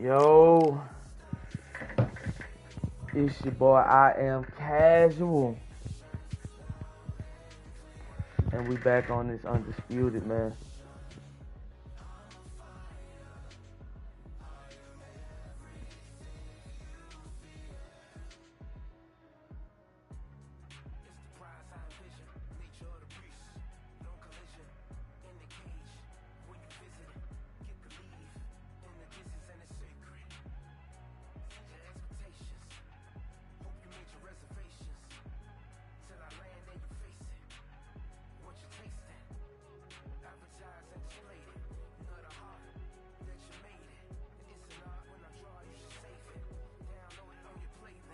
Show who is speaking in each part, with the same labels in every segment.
Speaker 1: Yo, it's your boy, I Am Casual. And we back on this Undisputed, man.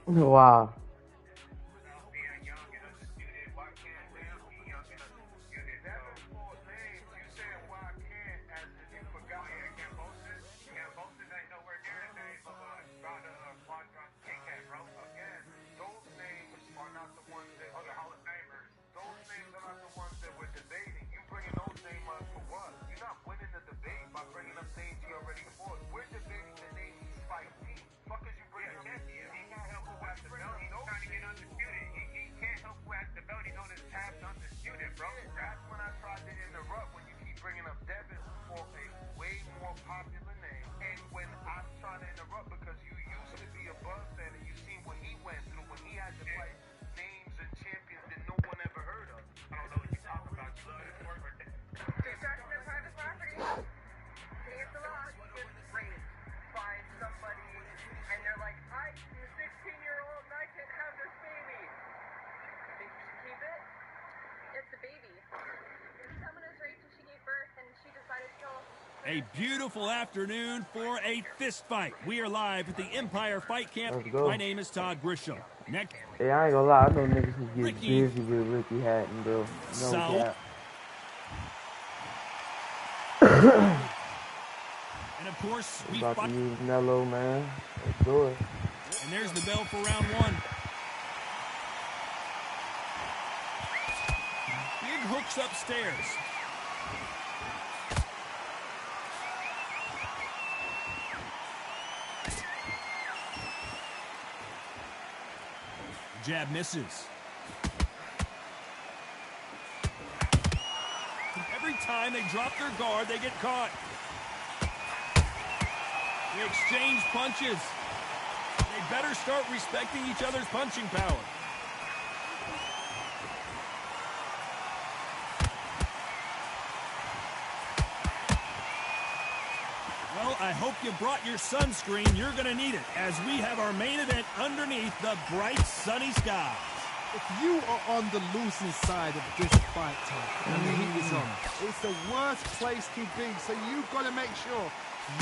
Speaker 1: Wow.
Speaker 2: A beautiful afternoon for a fist fight. We are live at the Empire Fight Camp.
Speaker 1: Let's go.
Speaker 2: My name is Todd Grisham. Next.
Speaker 1: Hey, I ain't gonna lie, I know niggas who get busy with Ricky Hatton, bro. No cap.
Speaker 2: And of course, we
Speaker 1: about to use Nello, man. Let's do it.
Speaker 2: And there's the bell for round one. Big hooks upstairs. Jab misses. Every time they drop their guard, they get caught. They exchange punches. They better start respecting each other's punching power. Well, I hope you brought your sunscreen. You're going to need it as we have our main event underneath the bright sunny skies.
Speaker 3: If you are on the losing side of this fight, Tom, and the heat is on, it's the worst place to be. So you've got to make sure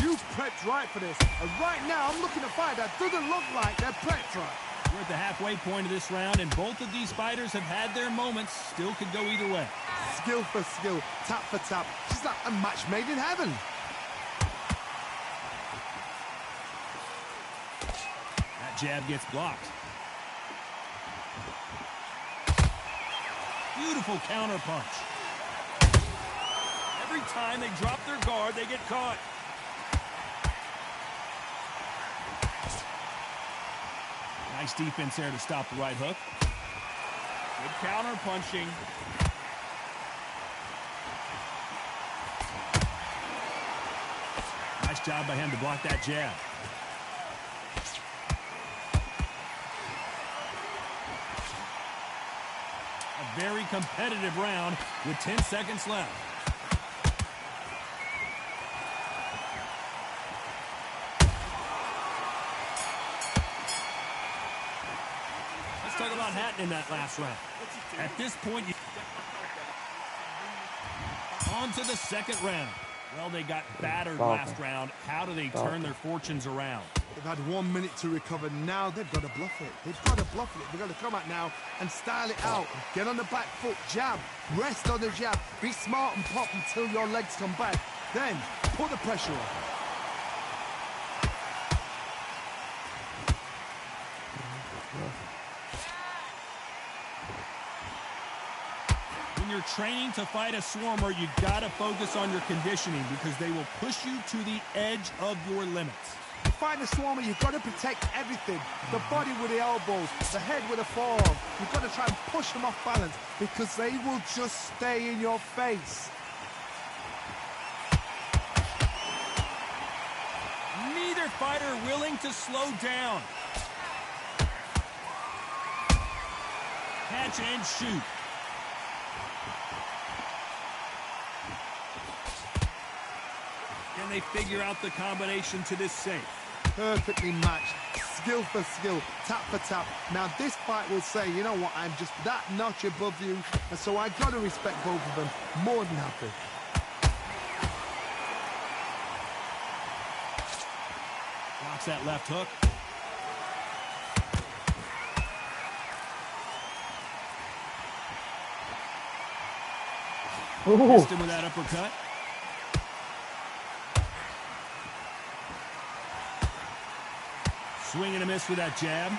Speaker 3: you prepped right for this. And right now, I'm looking at a fight that doesn't look like they're prepped right.
Speaker 2: We're at the halfway point of this round, and both of these fighters have had their moments. Still could go either way.
Speaker 3: Skill for skill, tap for tap. Just like a match made in heaven.
Speaker 2: Jab gets blocked. Beautiful counter punch. Every time they drop their guard, they get caught. Nice defense there to stop the right hook. Good counter punching. Nice job by him to block that jab. Very competitive round with 10 seconds left. Let's talk about Hatton in that last round. At this point, on to the second round. Well, they got battered last round. How do they turn their fortunes around?
Speaker 3: They've had 1 minute to recover. Now they've got to bluff it. They've got to bluff it. They've got to come out now and style it out. Get on the back foot, jab, rest on the jab. Be smart and pop until your legs come back. Then put the pressure on.
Speaker 2: When you're training to fight a swarmer, you got to focus on your conditioning because they will push you to the edge of your limits.
Speaker 3: fight the Swarmer, you've got to protect everything. The body with the elbows, the head with the forearm. You've got to try and push them off balance because they will just stay in your face.
Speaker 2: Neither fighter willing to slow down. Catch and shoot. Can they figure out the combination to this safe?
Speaker 3: Perfectly matched, skill for skill, tap for tap. Now this fight will say, you know what, I'm just that notch above you, and so I got to respect both of them more than happy.
Speaker 2: Blocks that left hook. Missed him with that uppercut. Swing and a miss with that jab.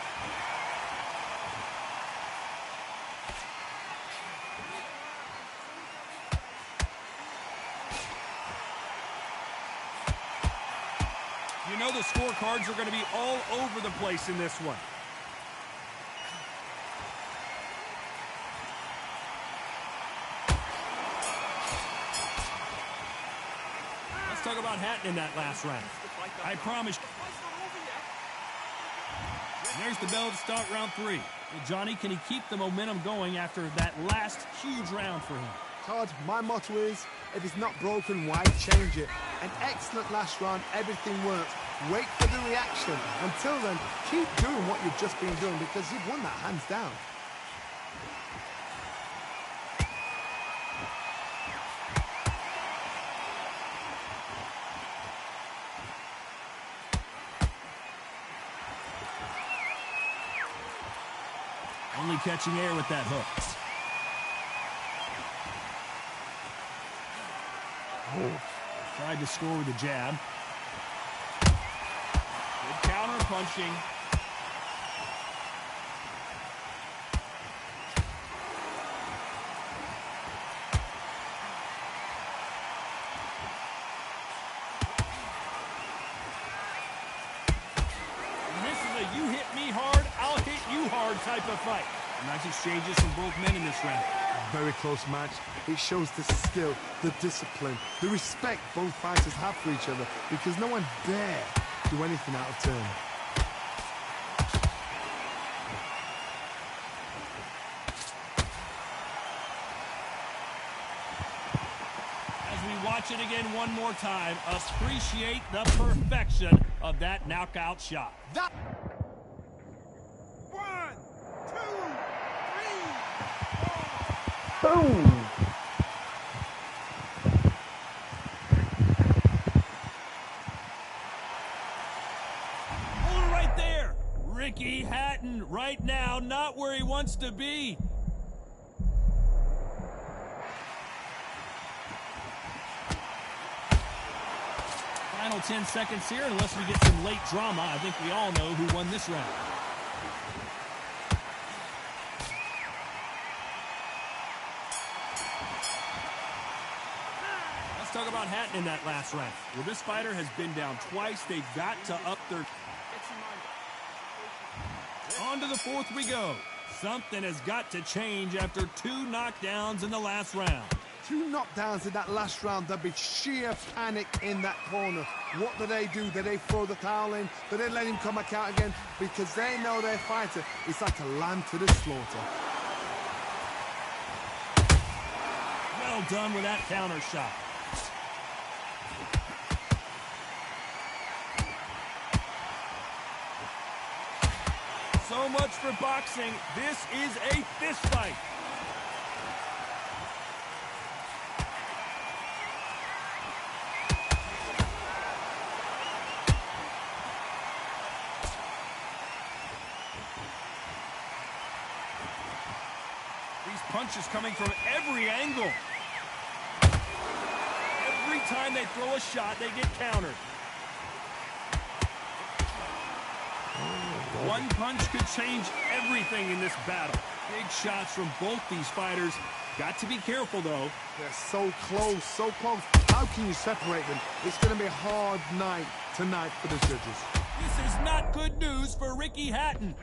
Speaker 2: You know the scorecards are going to be all over the place in this one. Let's talk about Hatton in that last round. I promise. And there's the bell to start round 3. Well, Johnny, can he keep the momentum going after that last huge round for him?
Speaker 3: Todd, my motto is, if it's not broken, why change it? An excellent last round, everything works. Wait for the reaction. Until then, keep doing what you've just been doing because you've won that hands down.
Speaker 2: Only catching air with that hook. Tried to score with a jab. Good counter punching. And this is a you hit me hard, I'll hit you hard type of fight. Nice exchanges from both men in this round.
Speaker 3: Very close match. It shows the skill, the discipline, the respect both fighters have for each other because no one dare do anything out of turn.
Speaker 2: As we watch it again one more time, appreciate the perfection of that knockout shot.
Speaker 3: That 1, 2, 3, 4.
Speaker 1: Boom!
Speaker 2: Hold it right there. Ricky Hatton right now not where he wants to be. Final 10 seconds here, unless we get some late drama. I think we all know who won this round. Let's talk about Hatton in that last round. Well, this fighter has been down twice. They've got to up their... On to the fourth we go. Something has got to change after 2 knockdowns in the last round.
Speaker 3: 2 knockdowns in that last round. There'll be sheer panic in that corner. What do? Do they throw the towel in? Do they let him come back out again? Because they know their fighter is like a lamb to the slaughter.
Speaker 2: Well done with that counter shot. So much for boxing. This is a fist fight. These punches coming from every angle. Every time they throw a shot, they get countered. One punch could change everything in this battle. Big shots from both these fighters. Got to be careful, though.
Speaker 3: They're so close, so close. How can you separate them? It's going to be a hard night tonight for the judges.
Speaker 2: This is not good news for Ricky Hatton.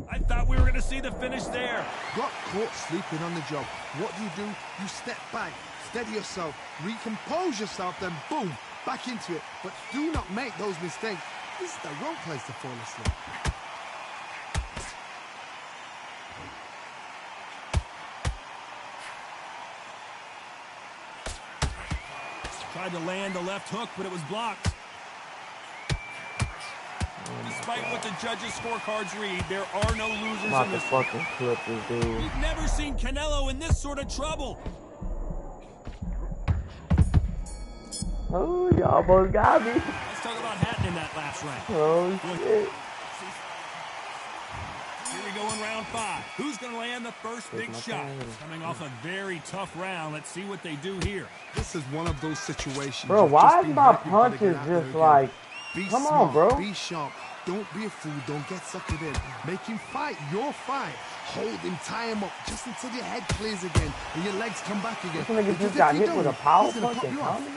Speaker 2: I thought we were going to see the finish there.
Speaker 3: Got caught sleeping on the job. What do? You step back, steady yourself, recompose yourself, then boom, back into it. But do not make those mistakes. This is the wrong place to fall asleep.
Speaker 2: Tried to land the left hook, but it was blocked. Despite what the judges' scorecards read, there are no losers in this.
Speaker 1: Fucking clip this dude.
Speaker 2: We've never seen Canelo in this sort of trouble.
Speaker 1: Oh, you almost got me.
Speaker 2: Let's talk about Hatton in that last round.
Speaker 1: Oh, shit.
Speaker 2: Here we go in round 5. Who's going to land the first big shot? Coming off a very tough round. Let's see what they do here.
Speaker 3: This is one of those situations.
Speaker 1: Bro, why is my punches just like... Come on, bro.
Speaker 3: Be sharp. Don't be a fool. Don't get suckered in. Make him fight your fight. Hold him, tie him up, just until your head clears again and your legs come back again.
Speaker 1: This nigga just got hit with a power punch and comedy.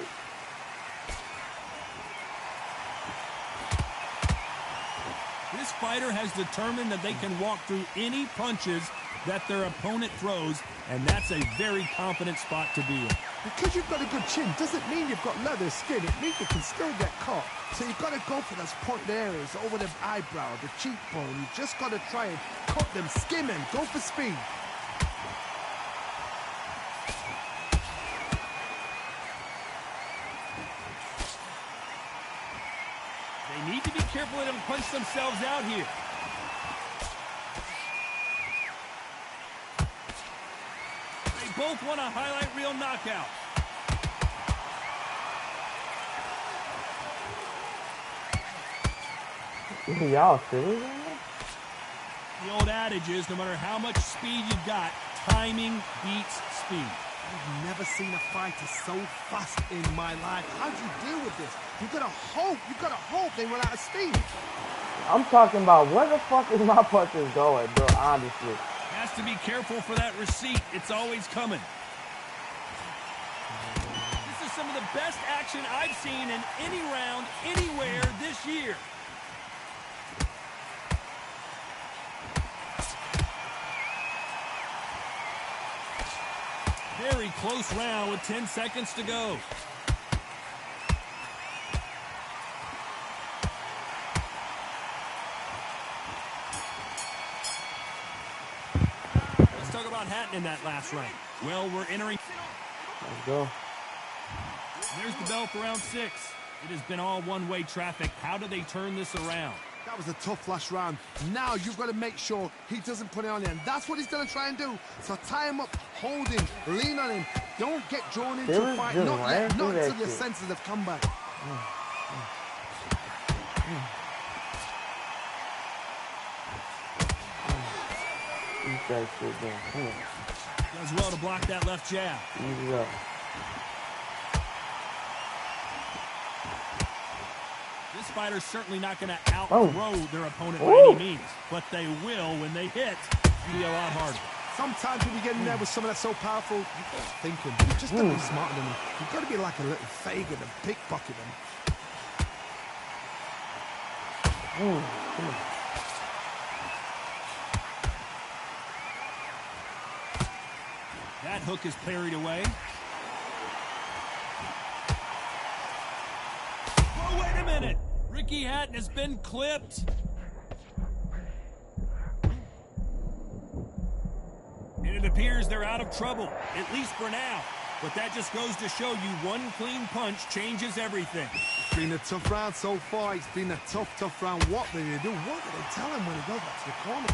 Speaker 2: This fighter has determined that they can walk through any punches that their opponent throws, and that's a very confident spot to be in.
Speaker 3: Because you've got a good chin doesn't mean you've got leather skin. It means you can still get caught. So you've got to go for those point areas, over the eyebrow, the cheekbone. You just got to try and cut them, skim them, go for speed.
Speaker 2: They need to be careful they don't punch themselves out here. They both want a highlight reel knockout.
Speaker 1: Y'all serious?
Speaker 2: The old adage is, no matter how much speed you've got, timing beats speed.
Speaker 3: I've never seen a fighter so fast in my life. How do you deal with this? You gotta hope they run out of steam.
Speaker 1: I'm talking about where the fuck is my punches going, bro, honestly.
Speaker 2: Has to be careful for that receipt. It's always coming. This is some of the best action I've seen in any round, anywhere this year. Very close round with 10 seconds to go. Let's talk about Hatton in that last round. Well, we're entering.
Speaker 1: Let's go.
Speaker 2: There's the bell for round 6. It has been all one-way traffic. How do they turn this around?
Speaker 3: That was a tough last round. Now you've got to make sure he doesn't put it on you, and that's what he's going to try and do. So tie him up, hold him, lean on him. Don't get drawn into a fight. Not yet, not until your senses have come back.
Speaker 2: Does well to block that left jab.
Speaker 1: Easy up.
Speaker 2: This fighter's certainly not going to outthrow their opponent by any means, but they will when they hit. It'll be a lot harder.
Speaker 3: Sometimes when you get in there with someone that's so powerful, you've got to think him. You've just got to be smarter than him. You've got to be like a little Fagin and pickpocket him.
Speaker 2: That hook is parried away. Oh, wait a minute. Ricky Hatton has been clipped. And it appears they're out of trouble, at least for now. But that just goes to show you one clean punch changes everything.
Speaker 3: It's been a tough round so far. It's been a tough round. What do they do? What do they tell him when he goes back to the corner?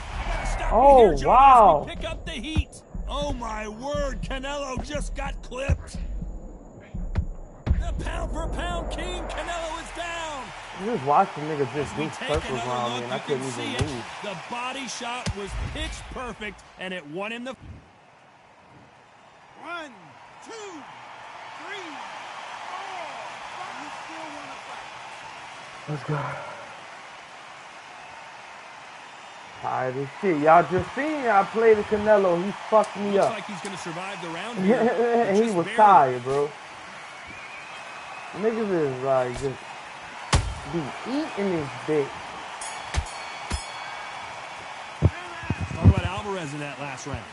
Speaker 2: Stop me here, John, as we pick up the heat. Oh, my word. Canelo just got clipped. The pound-for-pound king, Canelo, is down.
Speaker 1: You just watch the nigga just do circles around me and I couldn't even move.
Speaker 2: The body shot was pitch perfect, and it won him the...
Speaker 3: 1, 2, 3, 4. You still want to fight?
Speaker 1: Let's go. Tired as shit. Y'all just seen I played the Canelo. He fucked me
Speaker 2: Looks
Speaker 1: up.
Speaker 2: like he's going to survive the round here.
Speaker 1: He was
Speaker 2: barely.
Speaker 1: tired, bro. Niggas is like just be eating this bitch.
Speaker 2: Talk about Alvarez in that last round.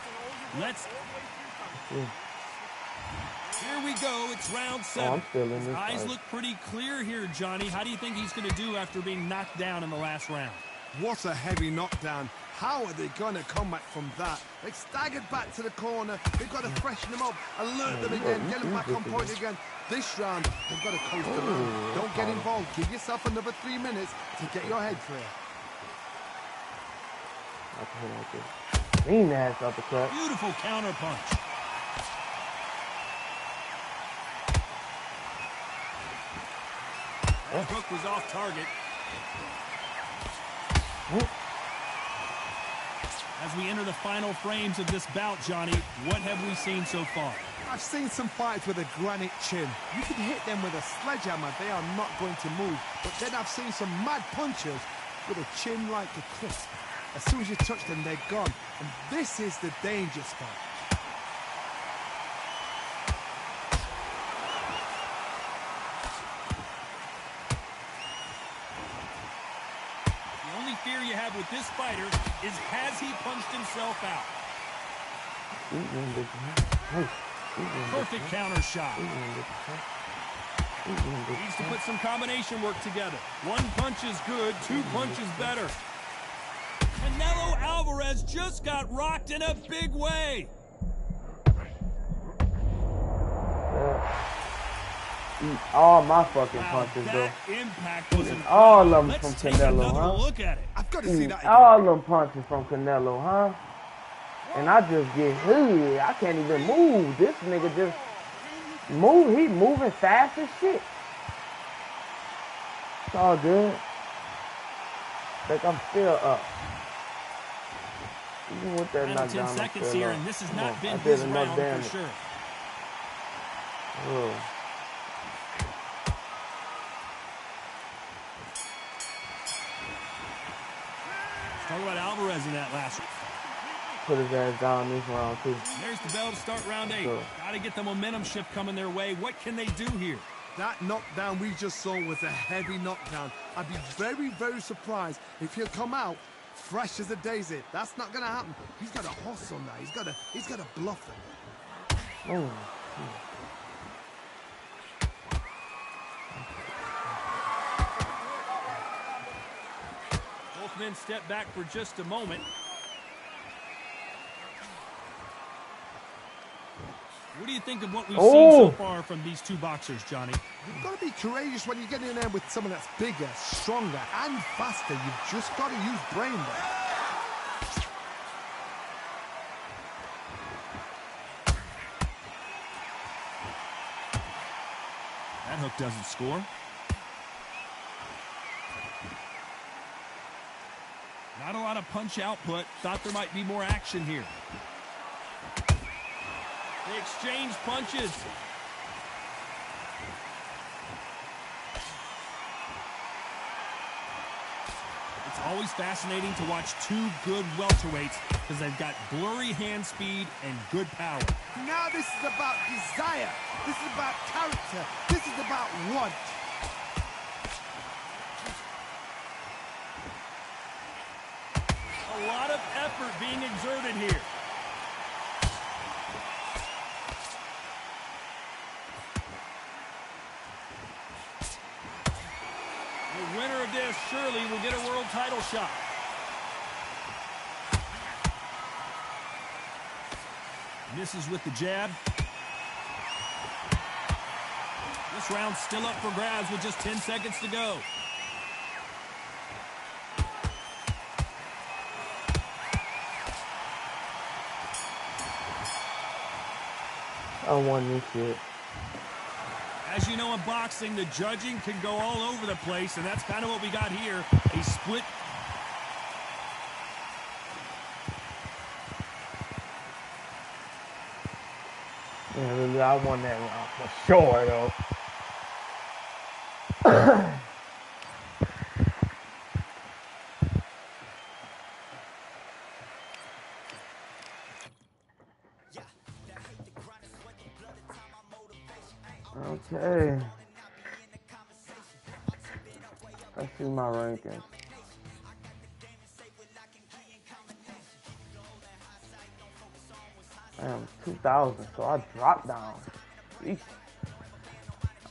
Speaker 2: Here we go. It's round 7.
Speaker 1: I'm feeling
Speaker 2: His
Speaker 1: this
Speaker 2: eyes
Speaker 1: fight.
Speaker 2: look pretty clear here, Johnny. How do you think he's going to do after being knocked down in the last round?
Speaker 3: What a heavy knockdown. How are they going to come back from that? They staggered back to the corner. They've got to freshen them up, alert them again, get them back on point again. This round, they've got to coast around. Don't get involved. Give yourself another 3 minutes to get your head clear.
Speaker 1: Mean ass uppercut.
Speaker 2: Beautiful counter punch. That hook was off target. As we enter the final frames of this bout, Johnny, what have we seen so far?
Speaker 3: I've seen some fights with a granite chin. You can hit them with a sledgehammer, they are not going to move. But then I've seen some mad punchers with a chin like a cliff. As soon as you touch them, they're gone. And this is the danger spot.
Speaker 2: The only fear you have with this fighter is, has he punched himself out? Perfect counter shot. Needs to put some combination work together. One punch is good, 2 punches better. Canelo Alvarez just got rocked in a big way.
Speaker 1: Eat all my fucking punches, bro.
Speaker 2: That impact was incredible.
Speaker 1: All of them
Speaker 2: Let's
Speaker 1: from
Speaker 2: take
Speaker 1: Canelo,
Speaker 2: another
Speaker 1: huh?
Speaker 2: look at it.
Speaker 3: I've got to see that again.
Speaker 1: All them punches from Canelo, huh? And I just get hood. I can't even move. This nigga just move. He moving fast as shit. It's all good. Like I'm still up. Even with that
Speaker 2: Final
Speaker 1: knockdown,
Speaker 2: 10
Speaker 1: I'm
Speaker 2: seconds
Speaker 1: still
Speaker 2: here,
Speaker 1: up.
Speaker 2: and this has
Speaker 1: Come
Speaker 2: not
Speaker 1: on,
Speaker 2: been
Speaker 1: I did
Speaker 2: his
Speaker 1: enough
Speaker 2: round
Speaker 1: damage.
Speaker 2: for sure.
Speaker 1: Oh.
Speaker 2: Talk about Alvarez in that last one.
Speaker 1: Put his ass down this round too.
Speaker 2: There's the bell to start round 8.
Speaker 1: Sure.
Speaker 2: Got to get the momentum shift coming their way. What can they do here?
Speaker 3: That knockdown we just saw was a heavy knockdown. I'd be very, very surprised if he'll come out fresh as a daisy. That's not going to happen. He's got a hustle on that. He's got to bluff him.
Speaker 1: Oh.
Speaker 2: Both men step back for just a moment. What do you think of what we've seen so far from these two boxers, Johnny?
Speaker 3: You've got to be courageous when you get in there with someone that's bigger, stronger, and faster. You've just got to use brain there.
Speaker 2: That hook doesn't score. Not a lot of punch output. Thought there might be more action here. They exchange punches. It's always fascinating to watch two good welterweights because they've got blurry hand speed and good power.
Speaker 3: Now this is about desire. This is about character. This is about want.
Speaker 2: A lot of effort being exerted here. The winner of this surely will get a world title shot. Misses with the jab. This round's still up for grabs with just 10 seconds to go.
Speaker 1: I won this shit.
Speaker 2: As you know, in boxing, the judging can go all over the place, and that's kind of what we got here. A split.
Speaker 1: Yeah, really, I won that round for sure, though. Okay. Let's see my rankings. Damn, 2,000, so I dropped down. Jeez.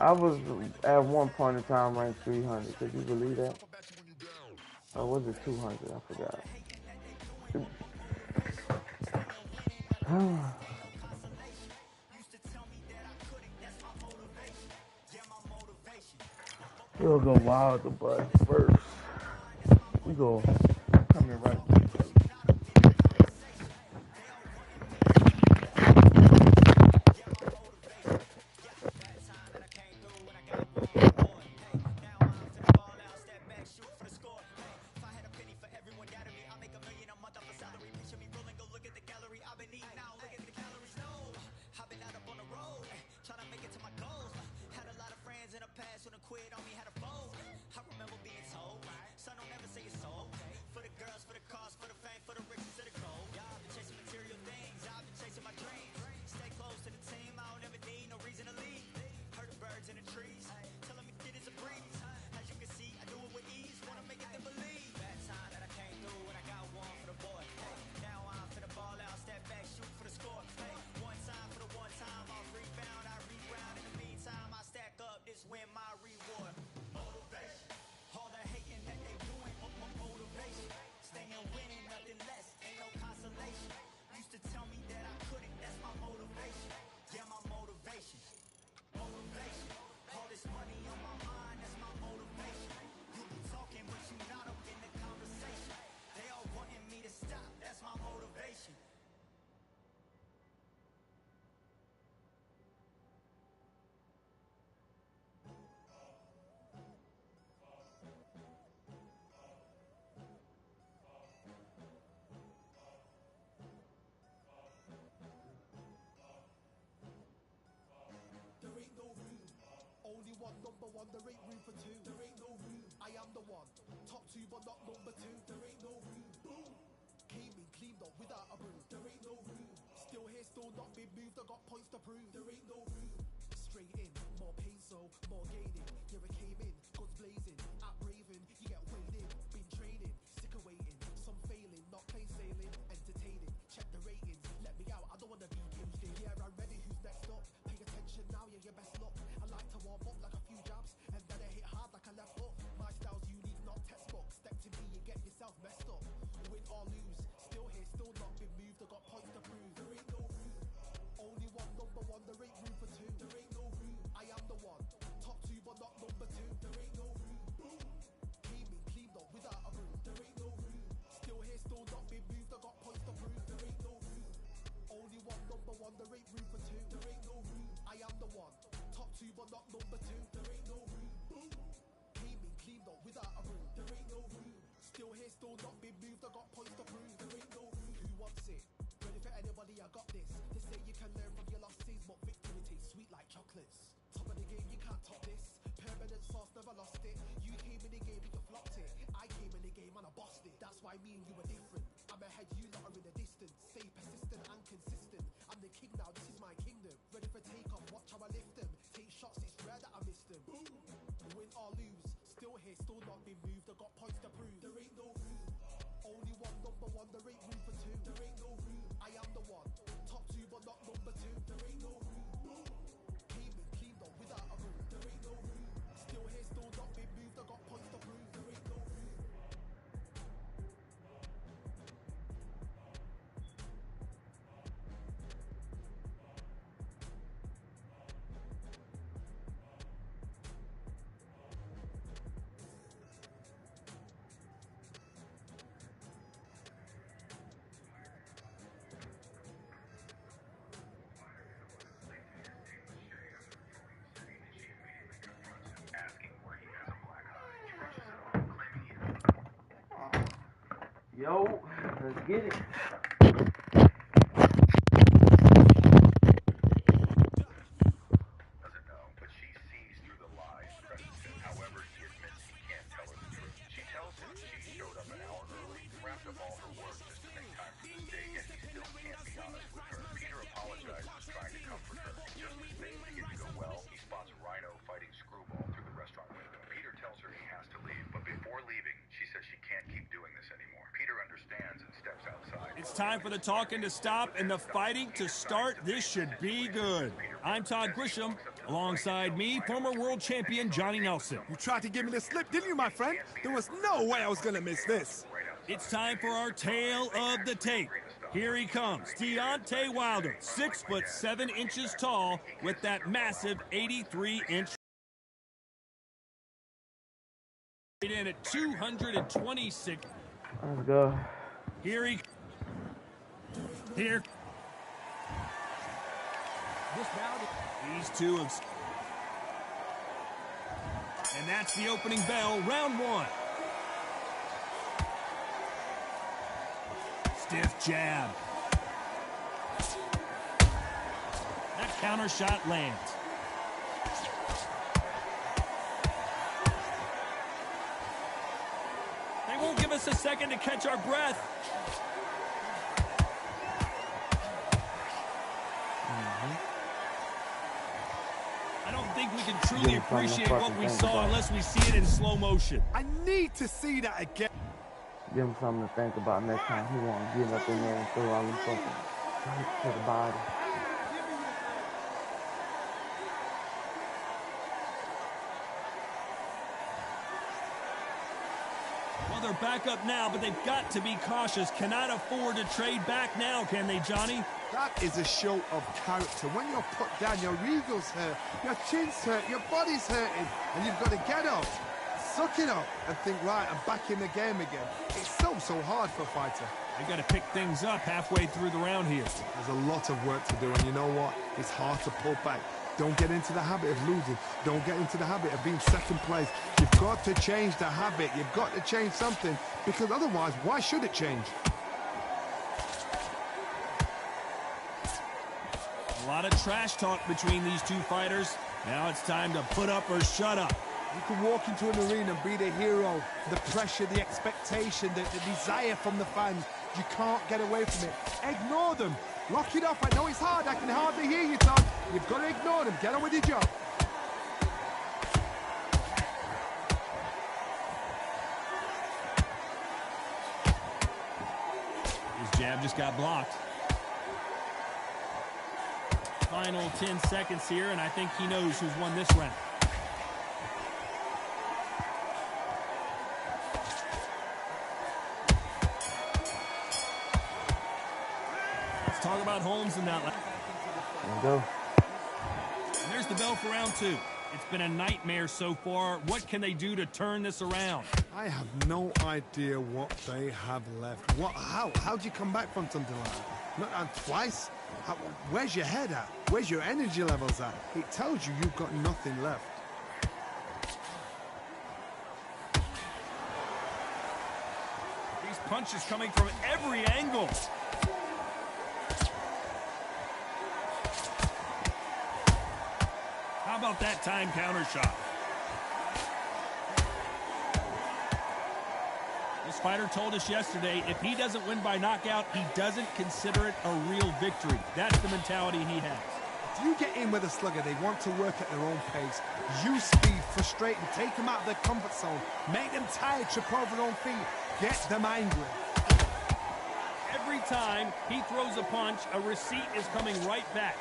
Speaker 1: I was at one point in time ranked 300. Could you believe that? Or was it 200? I forgot. We'll go wild the bus first. We go coming right.
Speaker 3: Number one, there ain't room for two. There ain't no room. I am the one. Top two, but not number two. There ain't no room. Boom. Came in, cleaned up without a broom. There ain't no room. Still here, still not been moved. I got points to prove. There ain't no room. Straight in, more pain, so more gaining. Yeah, I came in, guns blazing. At Raven, you get weighed in. Been training, sick of waiting. Some failing, not plain sailing. Entertaining, check the ratings. Let me out, I don't wanna be caged in. Yeah, I'm ready. Who's next up? Pay attention now, yeah, your best luck. I like to warm up like a few jabs, and then I hit hard like a left hook. My style's unique, not textbook. Step to me, you get yourself messed up. Win or lose, still here, still not been moved. I got points to prove. There ain't no room. Only one, number one. There ain't room for two. There ain't no room. I am the one. Top two, but not number two. There ain't no room. Boom. Came in, cleaned up without a broom. There ain't no room. Still here, still not been moved. I got points to prove. There ain't no room. Only one, number one. There ain't room for two. There ain't no room. I am the one. Top two, but not number two. There ain't no room. Boom. Came in, cleaned up without a broom. There ain't no room. Still here, still not been moved. I got points to prove. There ain't no room. Who wants it? Ready for anybody? I got this. They say you can learn from your losses, but victory tastes sweet like chocolates. Top of the game, you can't top this. Permanent sauce, never lost it. You came in the game and you flopped it. I came in the game and I bossed it. That's why me and you are different. I'm ahead, you lot are in the distance. Stay persistent and consistent. I'm the king now, this is my kingdom. Ready for takeoff, watch how I lift them. Take shots, it's rare that I miss them. Boom. Win or lose, still here, still not been moved. I got points to prove. There ain't no room. Only one, number one. There ain't room for two. There ain't no room. I am the one. Top two, but not number two. There ain't no room. Boom. Came in, cleaned up without a broom. There ain't no room. Still here, still not been moved. I got points to prove. There ain't no room.
Speaker 1: Yo, let's get it.
Speaker 4: Doesn't know, but she sees through the lies Preston says. However, he admits he can't tell her the truth. She tells him she showed up an hour early, wrapped up all her work just to make time for this day, yet he still can't be honest with her. Peter apologizes, trying to comfort her. Just as things begin to go well, he spots
Speaker 2: It's time for the talking to stop and the fighting to start. This should be good. I'm Todd Grisham. Alongside me, former world champion Johnny Nelson.
Speaker 3: You tried to give me the slip, didn't you, my friend? There was no way I was going to miss this.
Speaker 2: It's time for our tale of the tape. Here he comes, Deontay Wilder, 6'7" tall, with that massive 83-inch. In at 226.
Speaker 1: Let's go.
Speaker 2: Here. These two have. And that's the opening bell, round one. Stiff jab. That counter shot lands. They won't give us a second to catch our breath. I don't think we can truly appreciate what we saw unless we see it in slow motion.
Speaker 3: I need to see that again.
Speaker 1: Give him something to think about next time. He won't get up in there and throw all them fucking strikes to the body.
Speaker 2: Well, they're back up now, but they've got to be cautious. Cannot afford to trade back now, can they, Johnny?
Speaker 3: That is a show of character. When you're put down, your ego's hurt, your chin's hurt, your body's hurting, and you've got to get up, suck it up, and think, right, I'm back in the game again. It's so hard for a fighter.
Speaker 2: They've got to pick things up halfway through the round here.
Speaker 3: There's a lot of work to do, and you know what? It's hard to pull back. Don't get into the habit of losing. Don't get into the habit of being second place. You've got to change the habit. You've got to change something, because otherwise, why should it change?
Speaker 2: A lot of trash talk between these two fighters. Now it's time to put up or shut up.
Speaker 3: You can walk into an arena and be the hero. The pressure, the expectation, the desire from the fans. You can't get away from it. Ignore them. Lock it up. I know it's hard. I can hardly hear you, Todd. You've got to ignore them. Get on with your job.
Speaker 2: His jab just got blocked. Final 10 seconds here, and I think he knows who's won this round. Let's talk about Holmes in that.
Speaker 1: There we go.
Speaker 2: And there's the bell for round two. It's been a nightmare so far. What can they do to turn this around?
Speaker 3: I have no idea what they have left. How do you come back from something like that? Not twice? Where's your head at? Where's your energy levels at? It tells you you've got nothing left.
Speaker 2: These punches coming from every angle. How about that time counter shot? This fighter told us yesterday, if he doesn't win by knockout, he doesn't consider it a real victory. That's the mentality he has.
Speaker 3: If you get in with a slugger, they want to work at their own pace. Use speed, frustrate them, take them out of their comfort zone, make them tired, trip over their own feet, get them angry.
Speaker 2: Every time he throws a punch, a receipt is coming right back.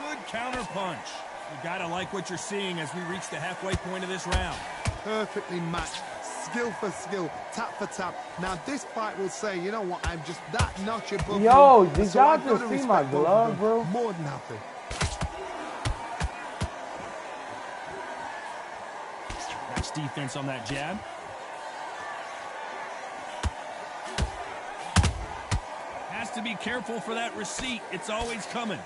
Speaker 2: Good counter punch. You gotta like what you're seeing as we reach the halfway point of this round.
Speaker 3: Perfectly matched. Skill for skill, tap for tap. Now this fight will say, you know what, I'm just that notch above.
Speaker 1: Yo,
Speaker 3: them,
Speaker 1: did
Speaker 3: so
Speaker 1: y'all
Speaker 3: I've got
Speaker 1: just
Speaker 3: to
Speaker 1: see
Speaker 3: respect
Speaker 1: my
Speaker 3: both of
Speaker 1: glove,
Speaker 3: them
Speaker 1: bro?
Speaker 3: More than happy.
Speaker 2: Nice defense on that jab. Has to be careful for that receipt. It's always coming.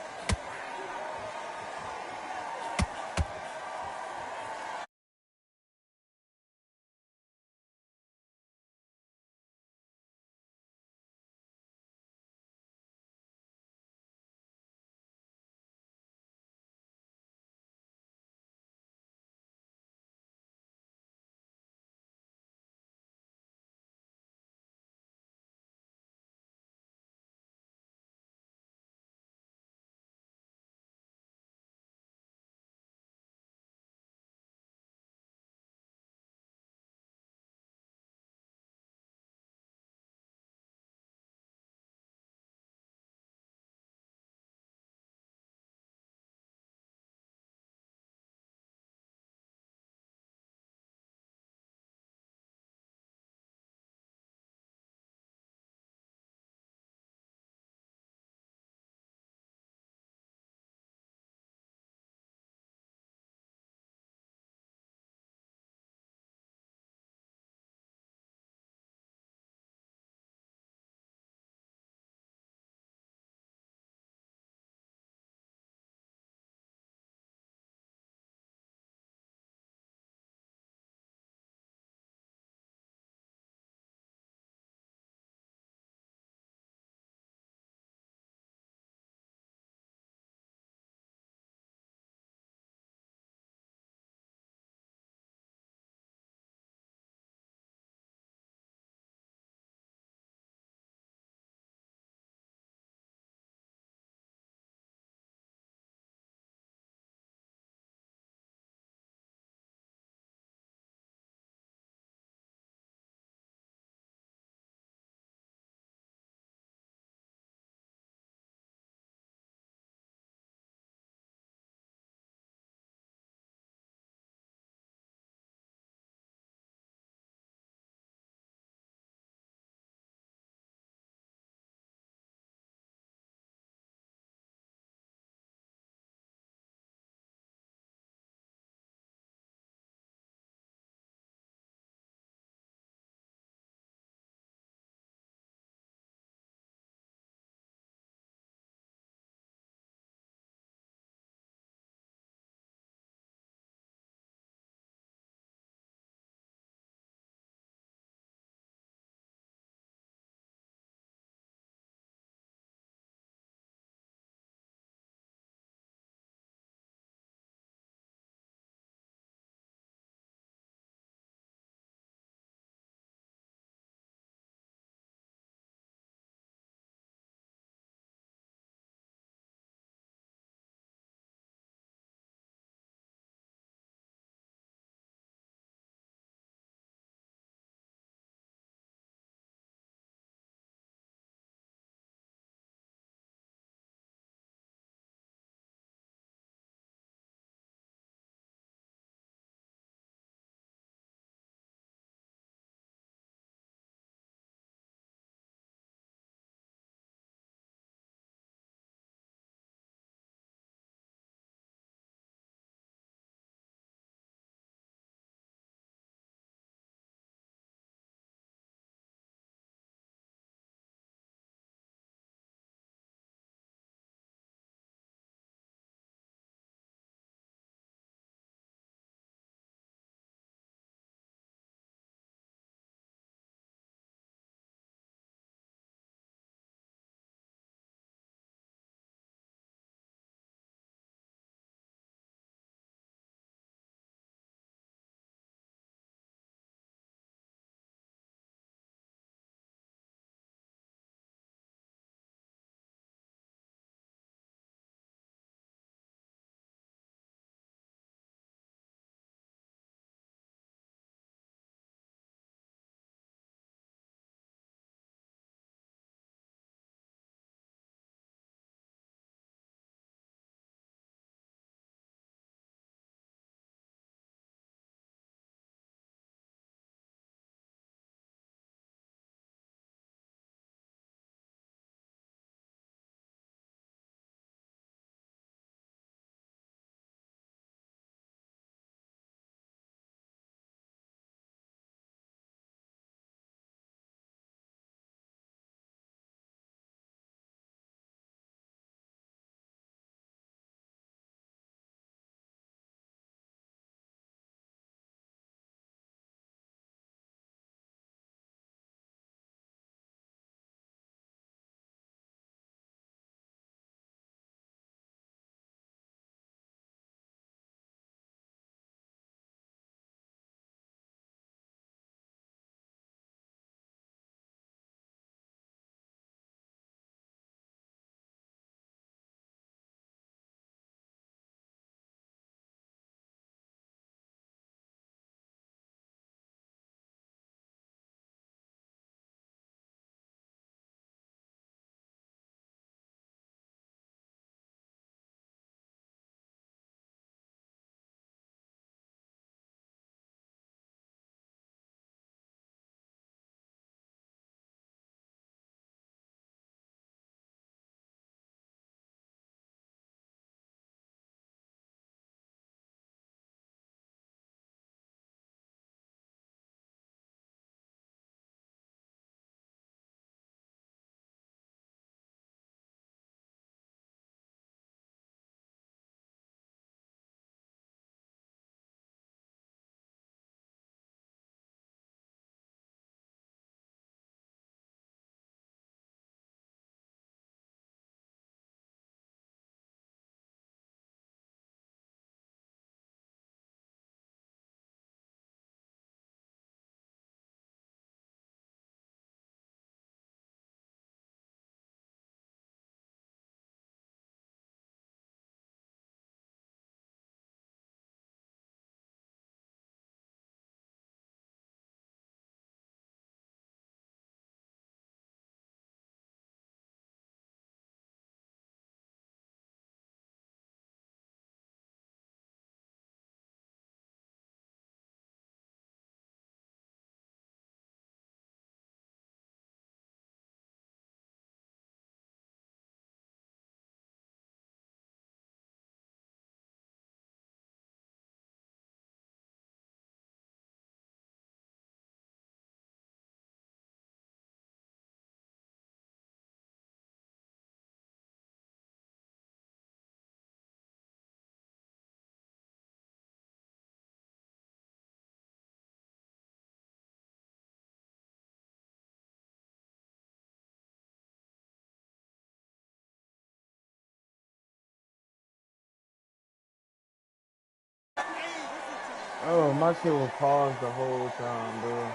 Speaker 1: Oh, my shit was paused the whole time, bro.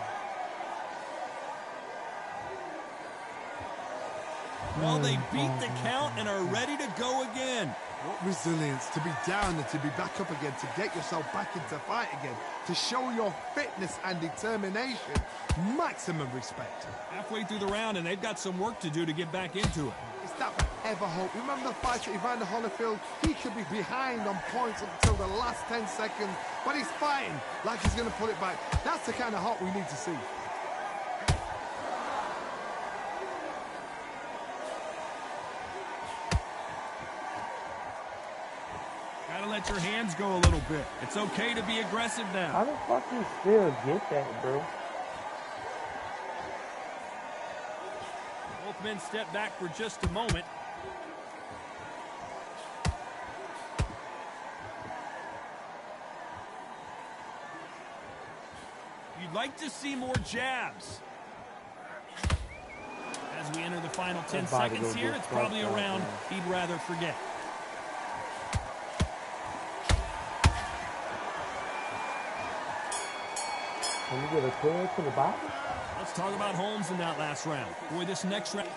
Speaker 2: Well, they beat the count and are ready to go again.
Speaker 3: What resilience to be down and to be back up again, to get yourself back into fight again, to show your fitness and determination. Maximum respect.
Speaker 2: Halfway through the round, and they've got some work to do to get back into it.
Speaker 3: Is that ever hope? Remember the fight at Evander Holyfield? He could be behind on points until the last 10 seconds, but he's fighting like he's going to pull it back. That's the kind of hope we need to see.
Speaker 2: Gotta let your hands go a little bit. It's okay to be aggressive now.
Speaker 1: How the fuck you still get that, bro?
Speaker 2: Both men step back for just a moment. You'd like to see more jabs. As we enter the final 10 seconds here, it's probably a round he'd rather forget.
Speaker 1: Can you get a clear to the bottom?
Speaker 2: Let's talk about Holmes in that last round. Boy, this next round.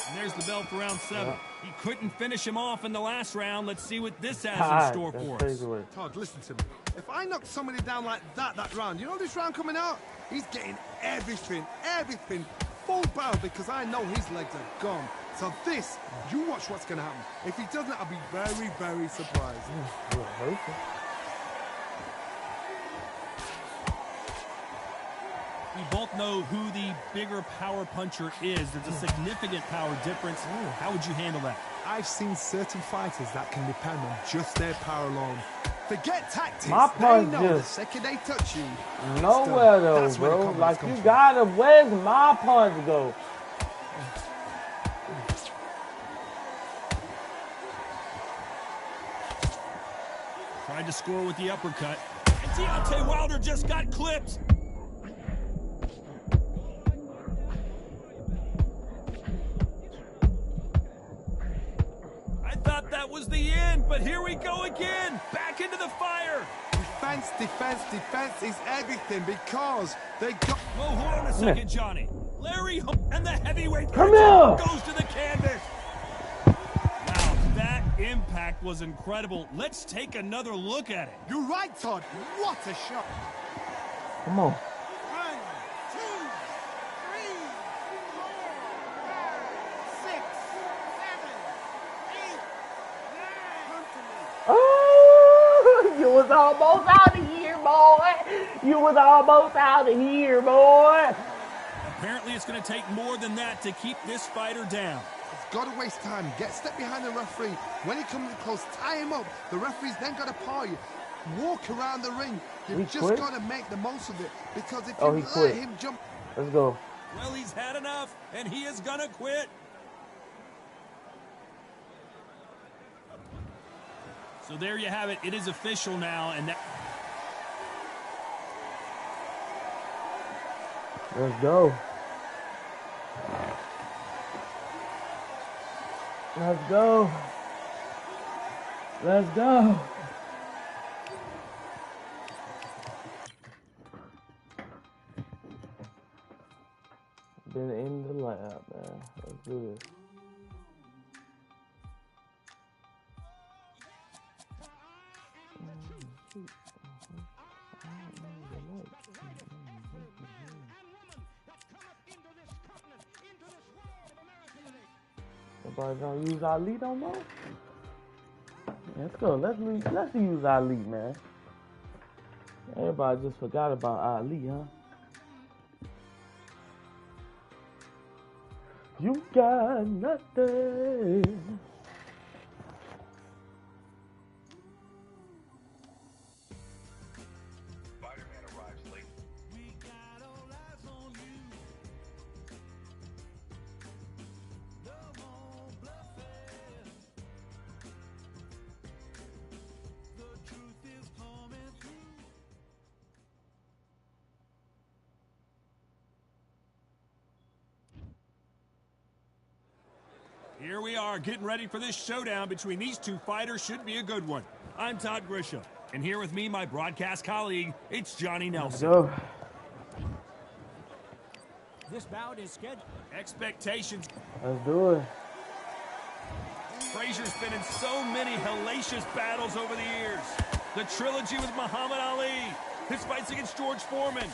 Speaker 2: And there's the bell for round 7. Yeah. He couldn't finish him off in the last round. Let's see what this has in store for us.
Speaker 3: Todd, listen to me. If I knock somebody down like that round, you know this round coming out? He's getting everything, full barrel, because I know his legs are gone. So this, you watch what's going to happen. If he doesn't, I'll be very, very surprised.
Speaker 2: We both know who the bigger power puncher is. There's a significant power difference. How would you handle that?
Speaker 3: I've seen certain fighters that can depend on just their power alone. Forget tactics.
Speaker 1: My punch
Speaker 3: they know the second they touch you.
Speaker 1: Nowhere though, bro. Like you gotta, where's my punch go?
Speaker 2: Tried to score with the uppercut. And Deontay Wilder just got clipped. Was the end, but here we go again, back into the fire.
Speaker 3: Defense is everything, because they got...
Speaker 2: Whoa, hold on a second, Johnny. Larry and the heavyweight goes to the canvas. Wow, that impact was incredible. Let's take another look at it.
Speaker 3: You're right, Todd. What a shot.
Speaker 1: Come on.
Speaker 3: 1, 2, 3, 4, 5, 6, 7, 8, 9.
Speaker 1: Oh, you was almost out of here, boy. You was almost out of here, boy.
Speaker 2: Apparently, it's going to take more than that to keep this fighter down.
Speaker 3: He's got to waste time. Get step behind the referee. When he comes close, tie him up. The referee's then got to paw you. Walk around the ring. You've just got to make the most of it. Because if you let him jump...
Speaker 1: Let's go.
Speaker 2: Well, he's had enough, and he is going to quit. So there you have it. It is official now, and that...
Speaker 1: Let's go. Let's go. Let's go. Been in the lab, man. Let's do this. Nobody gonna use Ali no more? Let's go. Let's use Ali, man. Everybody just forgot about Ali, huh? You got nothing.
Speaker 2: Here we are, getting ready for this showdown between these two fighters. Should be a good one. I'm Todd Grisham. And here with me, my broadcast colleague, it's Johnny
Speaker 1: Let's
Speaker 2: Nelson.
Speaker 1: go.
Speaker 2: This bout is scheduled. Expectations.
Speaker 1: Let's do it.
Speaker 2: Frazier's been in so many hellacious battles over the years. The trilogy with Muhammad Ali, his fights against George Foreman.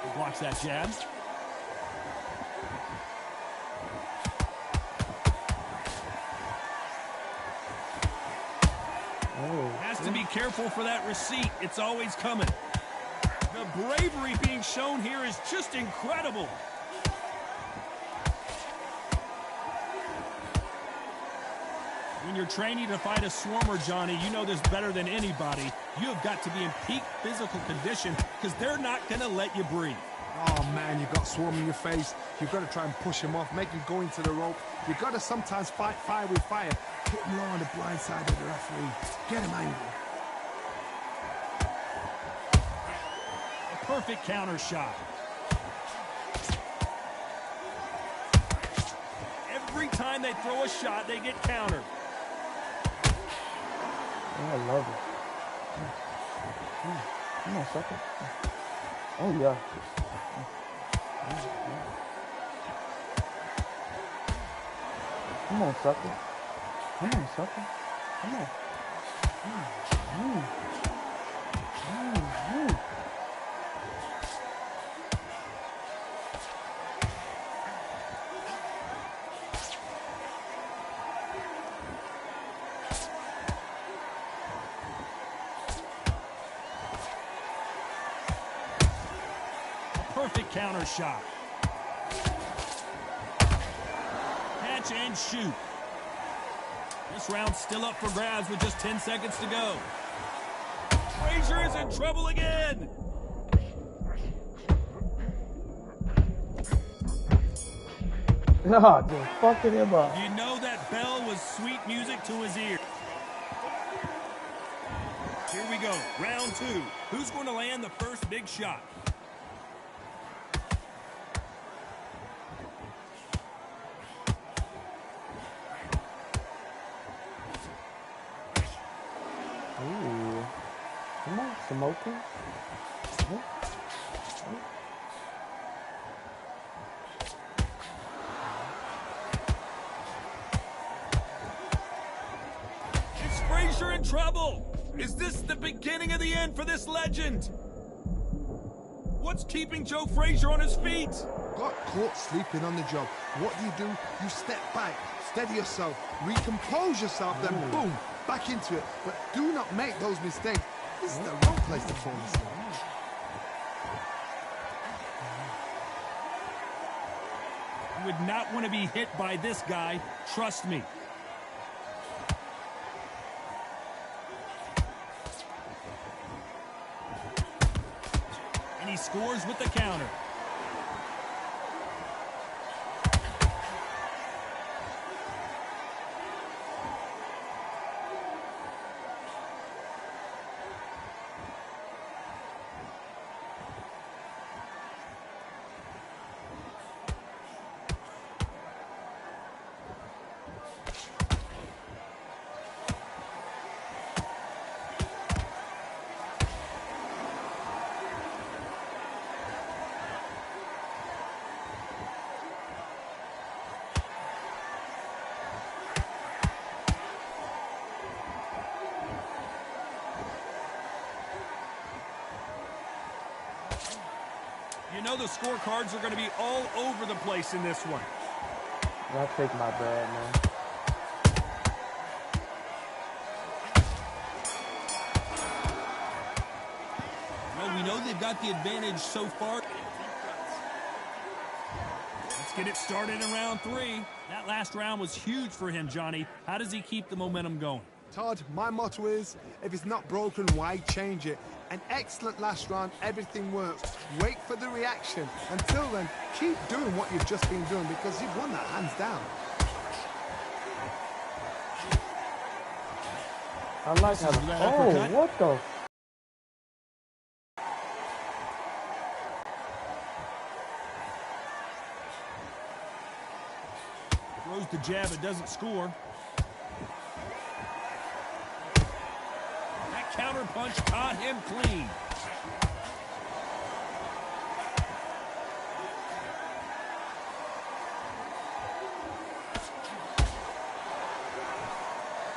Speaker 2: He blocks that jab. Has to be careful for that receipt. It's always coming. The bravery being shown here is just incredible. When you're training to fight a swarmer, Johnny, you know this better than anybody. You have got to be in peak physical condition because they're not going to let you breathe.
Speaker 3: Oh, man, you've got swarm in your face. You've got to try and push him off, make him go into the rope. You've got to sometimes fight fire with fire. Hit him low on the blind side of the referee. Get him angry.
Speaker 2: A perfect counter shot. Every time they throw a shot, they get countered.
Speaker 1: Oh, I love it. Come on, sucker. Oh, yeah. Come on, sucker. Come on, sucker. Come on.
Speaker 2: Perfect counter shot. Catch and shoot. This round's still up for grabs with just 10 seconds to go. Frazier is in trouble again.
Speaker 1: Oh, just fucking him up.
Speaker 2: You know that bell was sweet music to his ear. Here we go, round two. Who's going to land the first big shot?
Speaker 1: Ooh. Come on, smoking.
Speaker 2: Is Frazier in trouble? Is this the beginning of the end for this legend? What's keeping Joe Frazier on his feet?
Speaker 3: Got caught sleeping on the job. What do? You step back, steady yourself, recompose yourself, then boom, back into it. But do not make those mistakes. This is the wrong place to fall asleep.
Speaker 2: You would not want to be hit by this guy, trust me. And he scores with the counter. You know the scorecards are going to be all over the place in this one.
Speaker 1: I'll take my bad, man.
Speaker 2: Well, we know they've got the advantage so far. Let's get it started in round three. That last round was huge for him, Johnny. How does he keep the momentum going?
Speaker 3: Todd, my motto is, if it's not broken, why change it? An excellent last round, everything works. Wait for the reaction. Until then, keep doing what you've just been doing because you've won that hands down.
Speaker 1: I like how... Oh, what the...
Speaker 2: Throws the jab, it doesn't score. counterpunch caught him clean.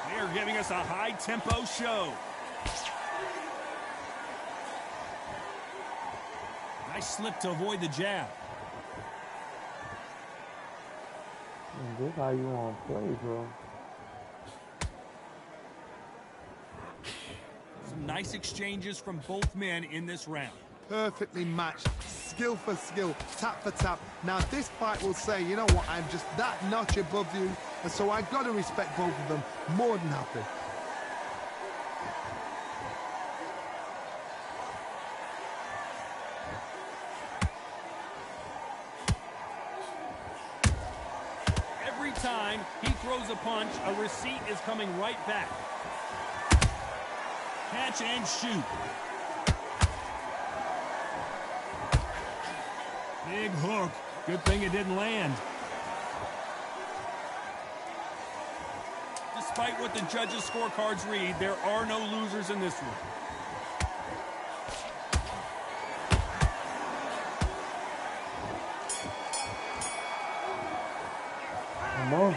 Speaker 2: They're giving us a high-tempo show. Nice slip to avoid the jab.
Speaker 1: This how you want to play, bro.
Speaker 2: Some nice exchanges from both men in this round.
Speaker 3: Perfectly matched, skill for skill, tap for tap. Now this fight will say, you know what, I'm just that notch above you, and so I've got to respect both of them more than happy.
Speaker 2: Every time he throws a punch, a receipt is coming right back. Catch and shoot. Big hook. Good thing it didn't land. Despite what the judges' scorecards read, there are no losers in this one.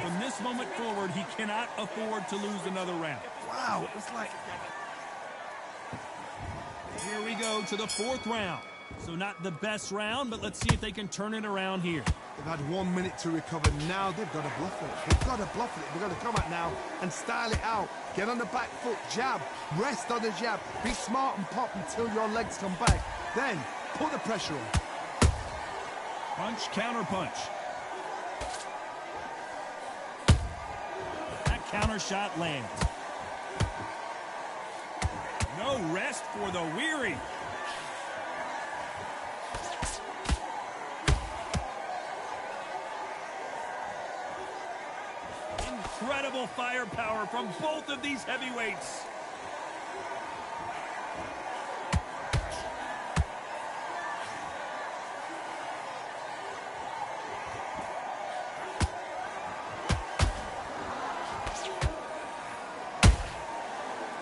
Speaker 2: From this moment forward, he cannot afford to lose another round.
Speaker 3: Wow, it was like...
Speaker 2: Here we go to the fourth round. So not the best round, but let's see if they can turn it around here.
Speaker 3: They've had 1 minute to recover. Now they've got to bluff it. They've got to bluff it. They've got to come out now and style it out. Get on the back foot, jab, rest on the jab. Be smart and pop until your legs come back. Then put the pressure on.
Speaker 2: Punch, counter punch. That counter shot lands. No rest for the weary. Incredible firepower from both of these heavyweights.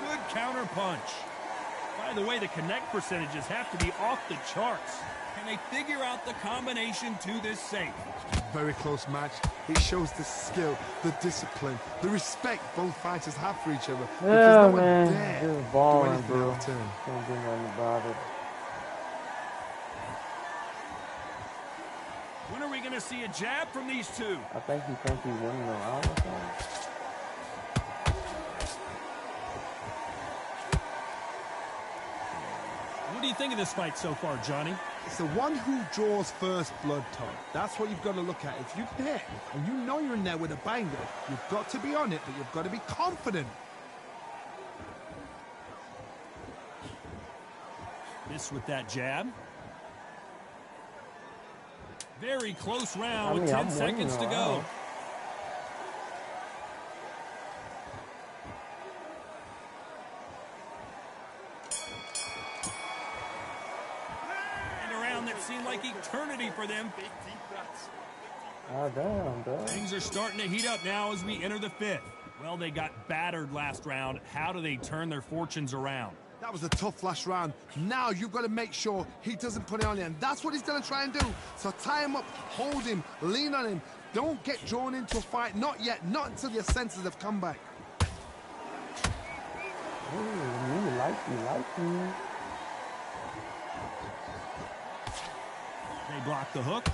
Speaker 2: Good counter punch. By the way, the connect percentages have to be off the charts. Can they figure out the combination to this safe?
Speaker 3: Very close match. It shows the skill, the discipline, the respect both fighters have for each other.
Speaker 1: Yeah,
Speaker 3: no
Speaker 1: man.
Speaker 3: dare
Speaker 1: Just balling,
Speaker 3: do anything
Speaker 1: bro.
Speaker 3: out of turn.
Speaker 1: Can't do nothing about it.
Speaker 2: When are we going to see a jab from these two?
Speaker 1: I think he thinks he's winning the round or something.
Speaker 2: What do you think of this fight so far, Johnny?
Speaker 3: It's the one who draws first blood, Tom. That's what you've got to look at. If you can hit, and you know you're in there with a banger, you've got to be on it, but you've got to be confident.
Speaker 2: This with that jab. Very close round with 10 seconds to go. And a round that seemed like eternity for them.
Speaker 1: Oh, damn, dog.
Speaker 2: Things are starting to heat up now as we enter the fifth. Well, they got battered last round. How do they turn their fortunes around?
Speaker 3: That was a tough last round. Now you've got to make sure he doesn't put it on you, and that's what he's going to try and do. So tie him up, hold him, lean on him. Don't get drawn into a fight. Not yet. Not until your senses have come back.
Speaker 1: Ooh, you like me.
Speaker 2: They block the hook.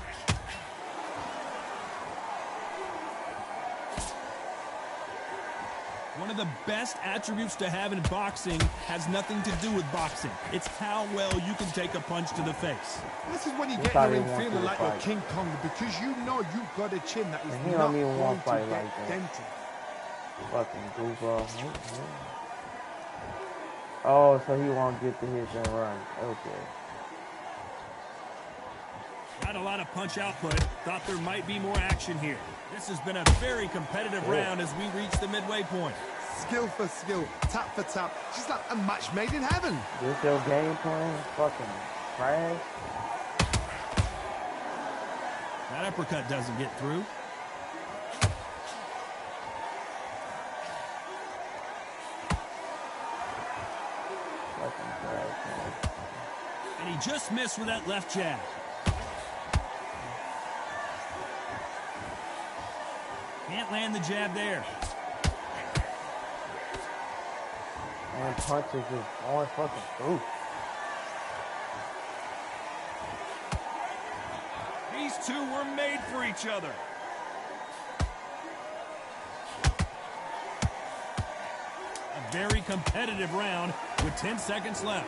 Speaker 2: One of the best attributes to have in boxing has nothing to do with boxing. It's how well you can take a punch to the face.
Speaker 3: This is when you get in the ring feeling like you're King Kong, because you know you've got a chin that is not going to get dented.
Speaker 1: Fucking goofball. Oh, so he won't get the hits and run. Okay.
Speaker 2: Not a lot of punch output. Thought there might be more action here. This has been a very competitive round as we reach the midway point.
Speaker 3: Skill for skill, tap for tap. She's like a match made in heaven.
Speaker 1: This your game plan? Fucking trash.
Speaker 2: That uppercut doesn't get through. just missed with that left jab. Can't land the jab there.
Speaker 1: And punches just going fucking through.
Speaker 2: These two were made for each other. A very competitive round with 10 seconds left.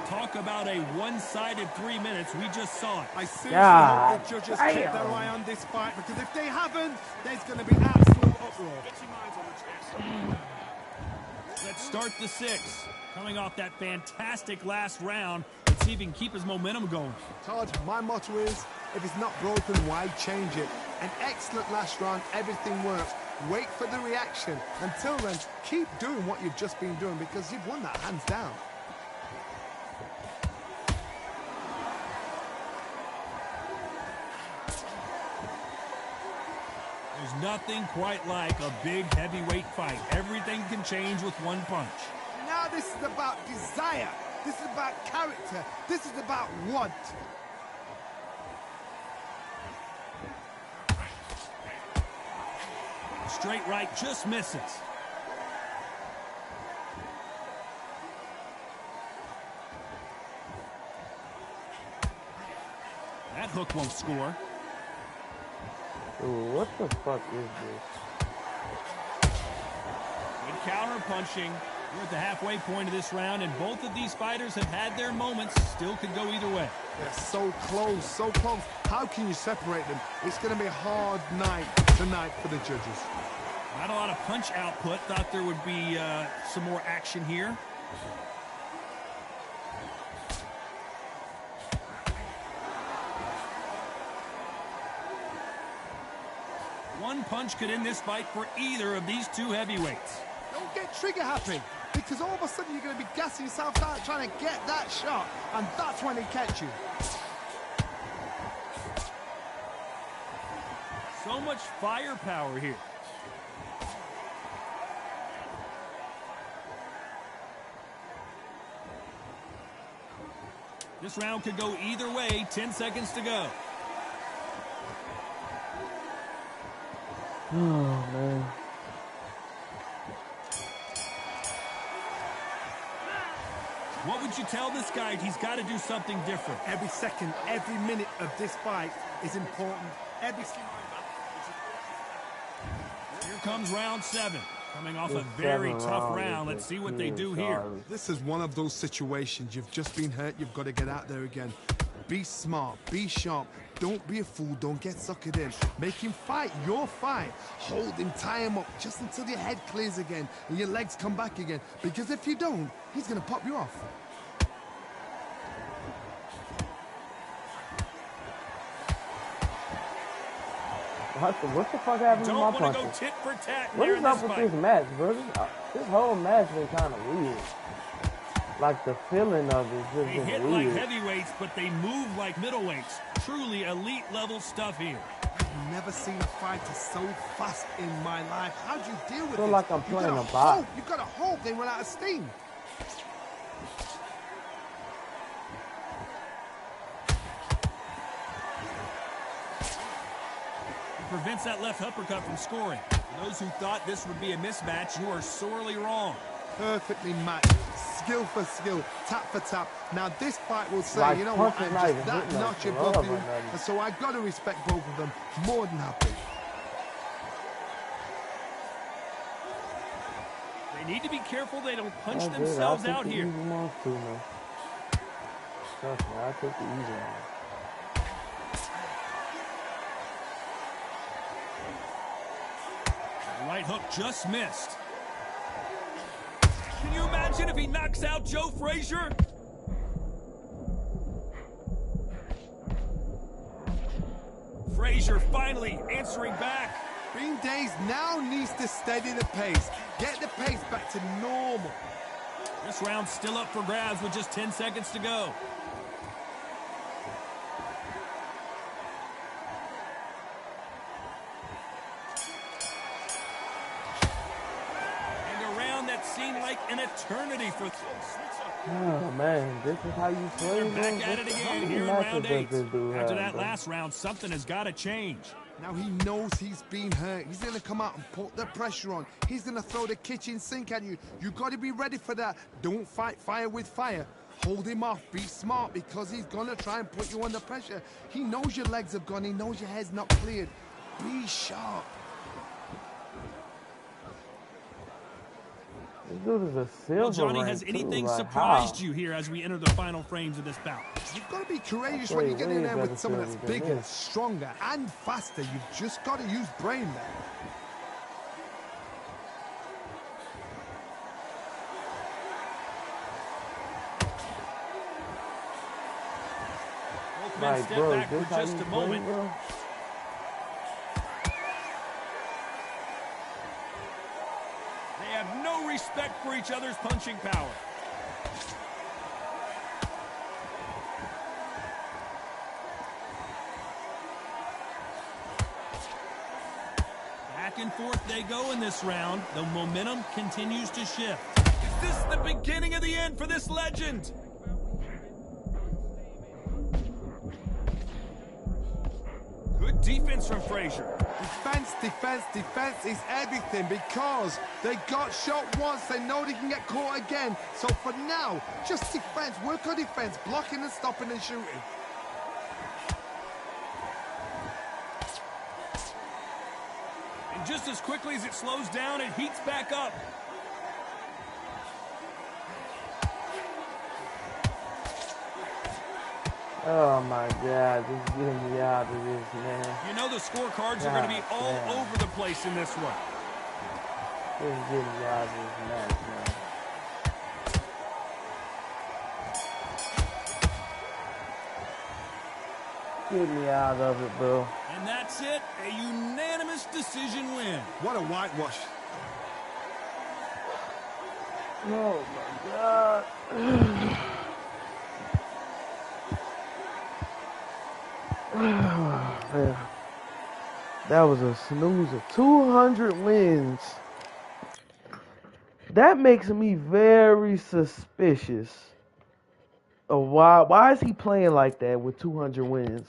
Speaker 2: Talk about a one-sided 3 minutes. We just saw it.
Speaker 3: I seriously hope the judges kept their eye on this fight, because if they haven't, there's going to be absolute uproar.
Speaker 2: Let's start the 6th. Coming off that fantastic last round, let's see if he can keep his momentum going.
Speaker 3: Todd, my motto is, if it's not broken, why change it? An excellent last round, everything works. Wait for the reaction. Until then, keep doing what you've just been doing, because you've won that hands down.
Speaker 2: There's nothing quite like a big heavyweight fight. Everything can change with one punch.
Speaker 3: Now this is about desire. This is about character. This is about want.
Speaker 2: Straight right just misses. That hook won't score.
Speaker 1: Ooh, what the fuck is this?
Speaker 2: Good counter punching. We're at the halfway point of this round, and both of these fighters have had their moments. Still could go either way.
Speaker 3: They're so close, so close. How can you separate them? It's going to be a hard night tonight for the judges.
Speaker 2: Not a lot of punch output. Thought there would be some more action here. One punch could end this fight for either of these two heavyweights.
Speaker 3: Don't get trigger happy, because all of a sudden you're going to be gassing yourself out trying to get that shot, and that's when they catch you.
Speaker 2: So much firepower here. This round could go either way. 10 seconds to go.
Speaker 1: Oh, man.
Speaker 2: What would you tell this guy? He's got to do something different.
Speaker 3: Every second, every minute of this fight is important. Every single...
Speaker 2: Here comes round 7. Coming off a very tough round. Let's see what they do here.
Speaker 3: This is one of those situations. You've just been hurt. You've got to get out there again. Be smart. Be sharp. Don't be a fool. Don't get suckered in. Make him fight your fight. Hold him. Tie him up just until your head clears again and your legs come back again. Because if you don't, he's going to pop you off.
Speaker 1: What the fuck happened to my punches?
Speaker 2: Don't want to go tit for tat.
Speaker 1: What is up with this match, bro? This whole match been kind of weird. Like, the feeling of it just
Speaker 2: They
Speaker 1: been
Speaker 2: hit
Speaker 1: weird.
Speaker 2: like heavyweights, but they move like middleweights. Truly elite level stuff here.
Speaker 3: I've never seen a fighter so fast in my life. How do you deal with
Speaker 1: Feel
Speaker 3: this?
Speaker 1: like I'm playing a box.
Speaker 3: You've got to hope they run out of steam.
Speaker 2: Prevents that left uppercut from scoring. For those who thought this would be a mismatch, you are sorely wrong.
Speaker 3: Perfectly matched, skill for skill, tap for tap. Now this fight will say,
Speaker 1: Like,
Speaker 3: you know what,
Speaker 1: punches
Speaker 3: I'm
Speaker 1: not
Speaker 3: just
Speaker 1: even
Speaker 3: that
Speaker 1: hitting them
Speaker 3: notch
Speaker 1: for
Speaker 3: above
Speaker 1: love
Speaker 3: you,
Speaker 1: or nothing.
Speaker 3: and so I've got to respect both of them more than happy.
Speaker 2: They need to be careful they don't punch
Speaker 1: That's it.
Speaker 2: themselves
Speaker 1: I'll
Speaker 2: out
Speaker 1: take the
Speaker 2: here.
Speaker 1: easy ones too, man. Trust me, I'll take the easy ones.
Speaker 2: The right hook just missed. Can you imagine if he knocks out Joe Frazier? Frazier finally answering back.
Speaker 3: Bean Days now needs to steady the pace, get the pace back to normal.
Speaker 2: This round's still up for grabs with just 10 seconds to go. seemed like an eternity for...
Speaker 1: Oh man, this is how you play.
Speaker 2: They're back at it again here in round 8.
Speaker 1: After
Speaker 2: After that last round, something has got to change.
Speaker 3: Now he knows he's been hurt. He's going to come out and put the pressure on. He's going to throw the kitchen sink at you. You got to be ready for that. Don't fight fire with fire. Hold him off. Be smart, because he's going to try and put you under pressure. He knows your legs have gone. He knows your head's not cleared. Be sharp.
Speaker 1: This dude is a silver
Speaker 2: Well, Johnny,
Speaker 1: rank
Speaker 2: has anything
Speaker 1: too.
Speaker 2: surprised
Speaker 1: how?
Speaker 2: you here as we enter the final frames of this bout?
Speaker 3: You've got to be courageous when you get in there with someone that's bigger,
Speaker 1: this.
Speaker 3: stronger, and faster. You've just got to use brain there.
Speaker 2: Both men step back for just a moment. They have no respect for each other's punching power. Back and forth they go in this round. The momentum continues to shift. Is this the beginning of the end for this legend? Good defense from Frazier.
Speaker 3: Defense, defense, defense is everything, because they got shot once. They know they can get caught again. So for now, just defense. Work on defense. Blocking and stopping and shooting.
Speaker 2: And just as quickly as it slows down, it heats back up.
Speaker 1: Oh my God, just getting me out of this, man.
Speaker 2: You know the scorecards are going to be all over the place in this one.
Speaker 1: Just getting me out of this match, man. Get me out of it, bro.
Speaker 2: And that's it, a unanimous decision win.
Speaker 3: What a whitewash.
Speaker 1: Oh my God. Man. That was a snoozer. 200 wins. That makes me very suspicious of why is he playing like that with 200 wins?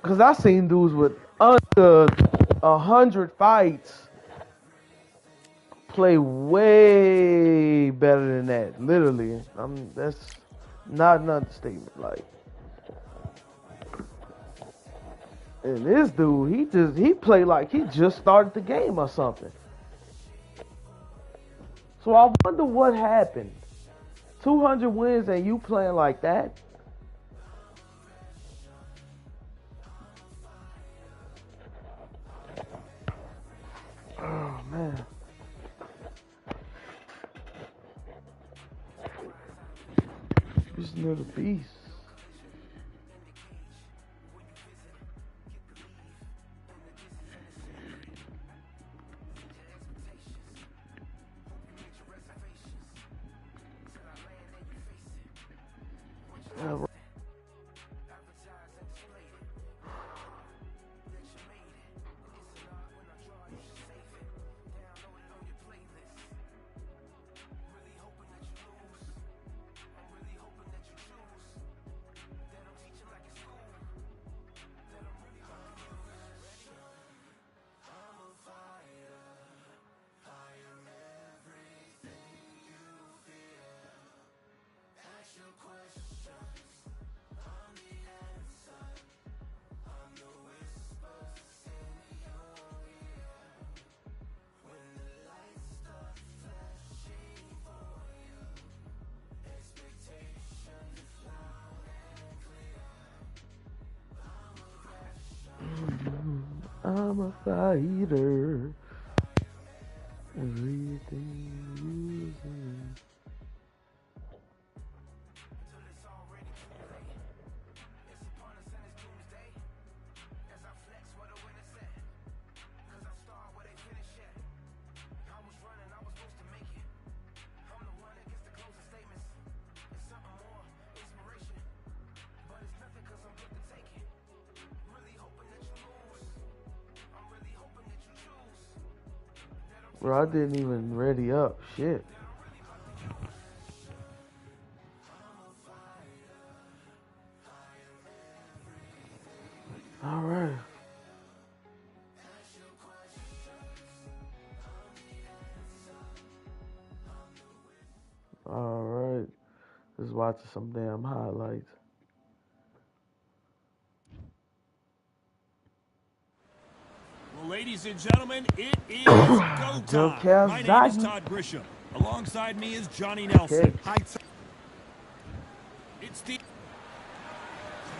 Speaker 1: Because I seen dudes with under 100 fights play way better than that. Literally, that's not an understatement. Like, and this dude, he played like he just started the game or something. So I wonder what happened. 200 wins and you playing like that? Oh man. This little beast. I'm a fighter. Everything you say. Bro, I didn't even ready up. Shit. All right. All right. Just watching some damn highlights.
Speaker 2: Well, ladies and gentlemen, it is go
Speaker 1: Joe
Speaker 2: time. My name is
Speaker 1: Calzaghe.
Speaker 2: Todd Grisham. Alongside me is Johnny Nelson.
Speaker 1: Okay.
Speaker 2: It's the...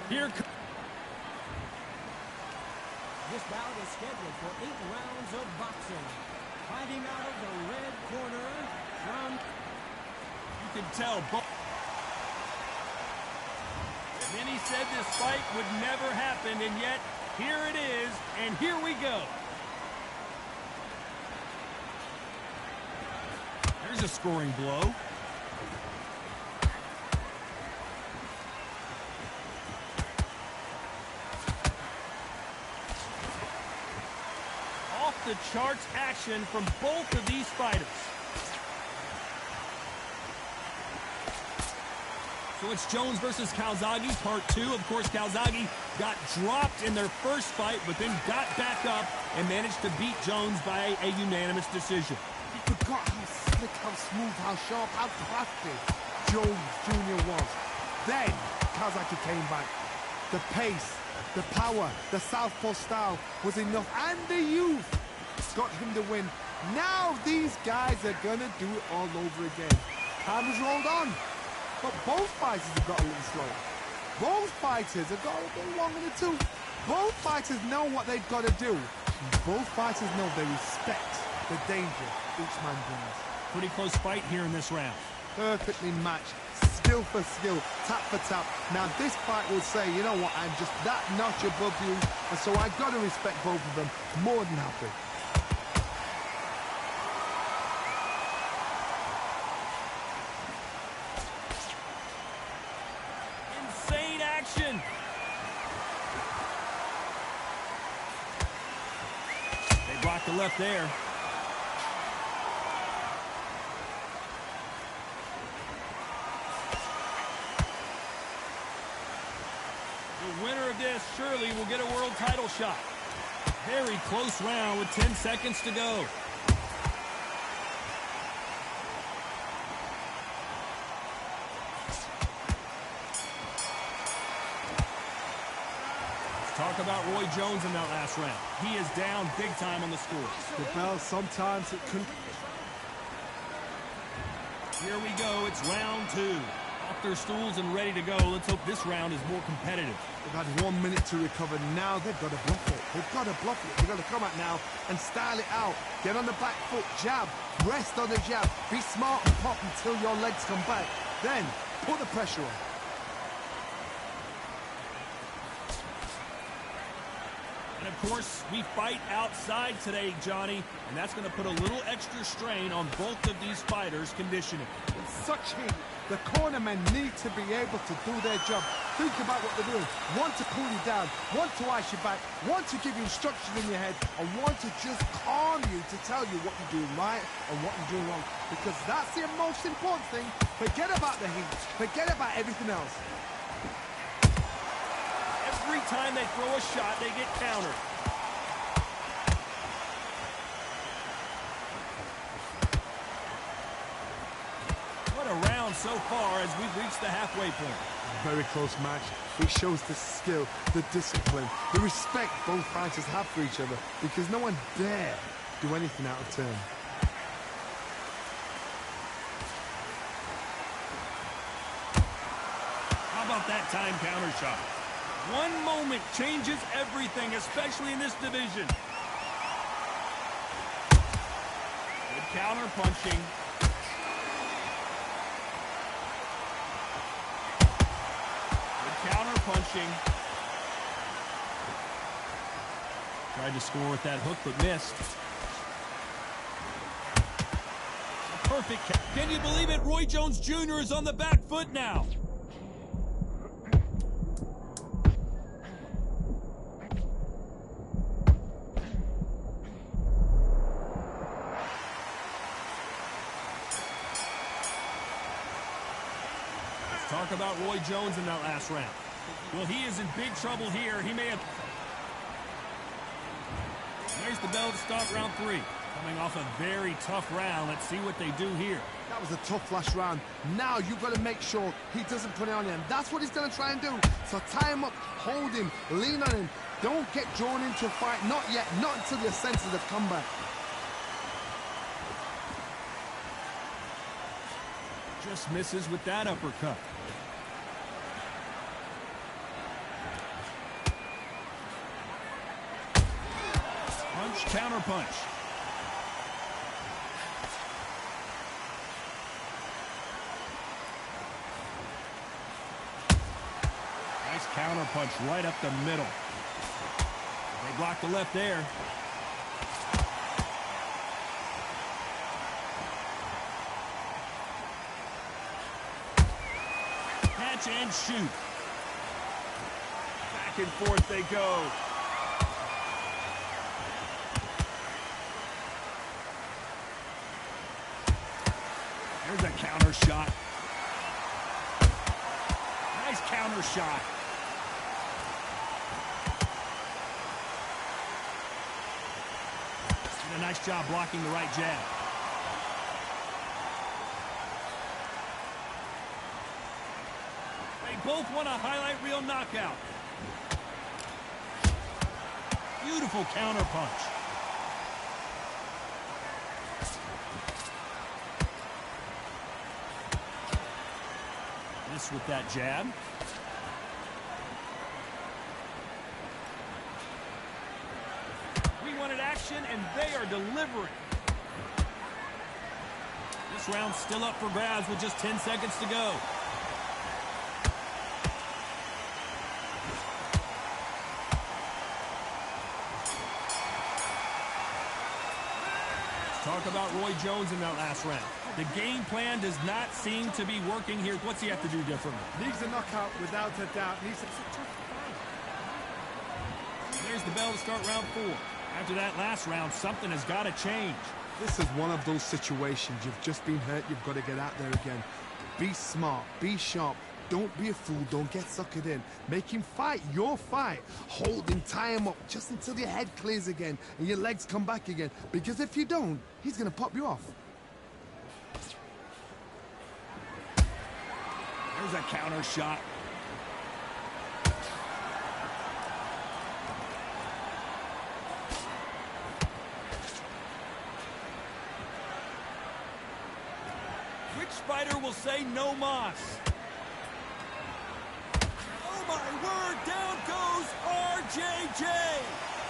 Speaker 2: Here comes...
Speaker 5: This bout is scheduled for 8 rounds of boxing. Fighting out of the red corner from...
Speaker 2: You can tell both... Many said this fight would never happen, and yet here it is, and here we go. There's a scoring blow. Off the charts action from both of these fighters. So it's Jones versus Calzaghe, part 2. Of course, Calzaghe got dropped in their first fight, but then got back up and managed to beat Jones by a unanimous decision.
Speaker 3: You forgot how slick, how smooth, how sharp, how crafty Jones Jr. was. Then Calzaghe came back. The pace, the power, the southpaw style was enough, and the youth got him to win. Now these guys are gonna do it all over again. Time has rolled on. But both fighters have got a little slow. Both fighters have got a bit long in the tooth. Both fighters know what they've got to do. Both fighters know they respect the danger each man brings.
Speaker 2: Pretty close fight here in this round.
Speaker 3: Perfectly matched, skill for skill, tap for tap. Now this fight will say, you know what, I'm just that notch above you, and so I've got to respect both of them more than happy.
Speaker 2: Action. They blocked the left there. The winner of this surely will get a world title shot. Very close round with 10 seconds to go. Talk about Roy Jones in that last round. He is down big time on the score.
Speaker 3: The bell, sometimes it couldn't...
Speaker 2: Here we go. It's round 2. Off their stools and ready to go. Let's hope this round is more competitive.
Speaker 3: They've had 1 minute to recover. Now they've got to bluff it. They've got to bluff it. They've got to come out now and style it out. Get on the back foot, jab, rest on the jab. Be smart and pop until your legs come back. Then put the pressure on.
Speaker 2: And of course, we fight outside today, Johnny, and that's going to put a little extra strain on both of these fighters' conditioning.
Speaker 3: In such heat, the cornermen need to be able to do their job. Think about what they're doing. One to cool you down, one to ice you back, one to give you instructions in your head, and one to just calm you to tell you what you're doing right and what you're doing wrong. Because that's the most important thing. Forget about the heat. Forget about everything else.
Speaker 2: Every time they throw a shot, they get countered. What a round so far as we've reached the halfway point.
Speaker 3: Very close match. It shows the skill, the discipline, the respect both fighters have for each other, because no one dare do anything out of turn.
Speaker 2: How about that time counter shot? One moment changes everything, especially in this division. Good counter punching. Good counter punching. Tried to score with that hook, but missed. Perfect. Can you believe it? Roy Jones Jr. is on the back foot now. Talk about Roy Jones in that last round. Well, he is in big trouble here. He may have... There's the bell to start round 3. Coming off a very tough round. Let's see what they do here.
Speaker 3: That was a tough last round. Now you've got to make sure he doesn't put it on you. And that's what he's going to try and do. So tie him up, hold him, lean on him. Don't get drawn into a fight. Not yet. Not until your senses have come back.
Speaker 2: Just misses with that uppercut. Punch, counter punch. Nice counter punch right up the middle. They blocked the left there. Catch and shoot. Back and forth they go. There's a counter shot. Nice counter shot. Did a nice job blocking the right jab. They both want a highlight reel knockout. Beautiful counter punch. This with that jab. We wanted action, and they are delivering. This round's still up for grabs with just 10 seconds to go. Talk about Roy Jones in that last round. The game plan does not seem to be working here. What's he have to do differently?
Speaker 3: Needs a knockout without a doubt.
Speaker 2: There's the bell to start round 4. After that last round, something has got to change.
Speaker 3: This is one of those situations. You've just been hurt. You've got to get out there again. Be smart. Be sharp. Don't be a fool. Don't get suckered in. Make him fight your fight. Hold him, tie him up just until your head clears again and your legs come back again. Because if you don't, he's going to pop you off.
Speaker 2: There's a counter shot. Which fighter will say no mas? Oh my word, down goes RJJ.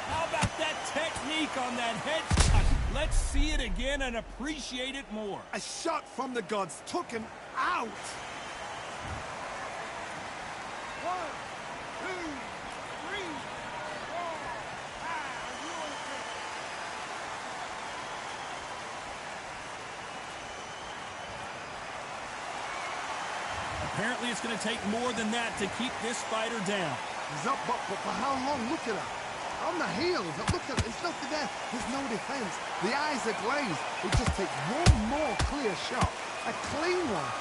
Speaker 2: How about that technique on that head shot? Let's see it again and appreciate it more.
Speaker 3: A shot from the gods took him out. 1, 2, 3, 4, 5.
Speaker 2: Apparently it's going to take more than that to keep this fighter down.
Speaker 3: He's up, but for how long? Look at that. On the heels, look at it. There's nothing there. There's no defense. The eyes are glazed. It just takes one more clear shot. A clean one.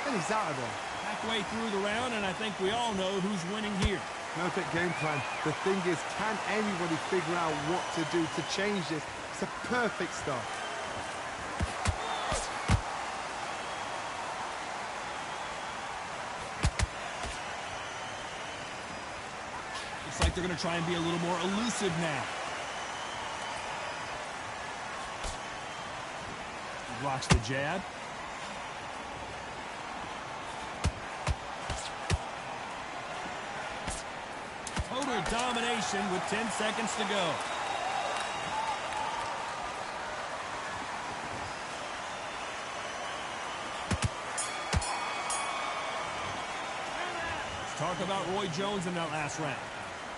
Speaker 3: And he's out of there.
Speaker 2: Halfway through the round, and I think we all know who's winning here.
Speaker 3: Perfect game plan. The thing is, can anybody figure out what to do to change this? It's a perfect start.
Speaker 2: Looks like they're going to try and be a little more elusive now. He blocks the jab. Total domination with 10 seconds to go. Let's talk about Roy Jones in that last round.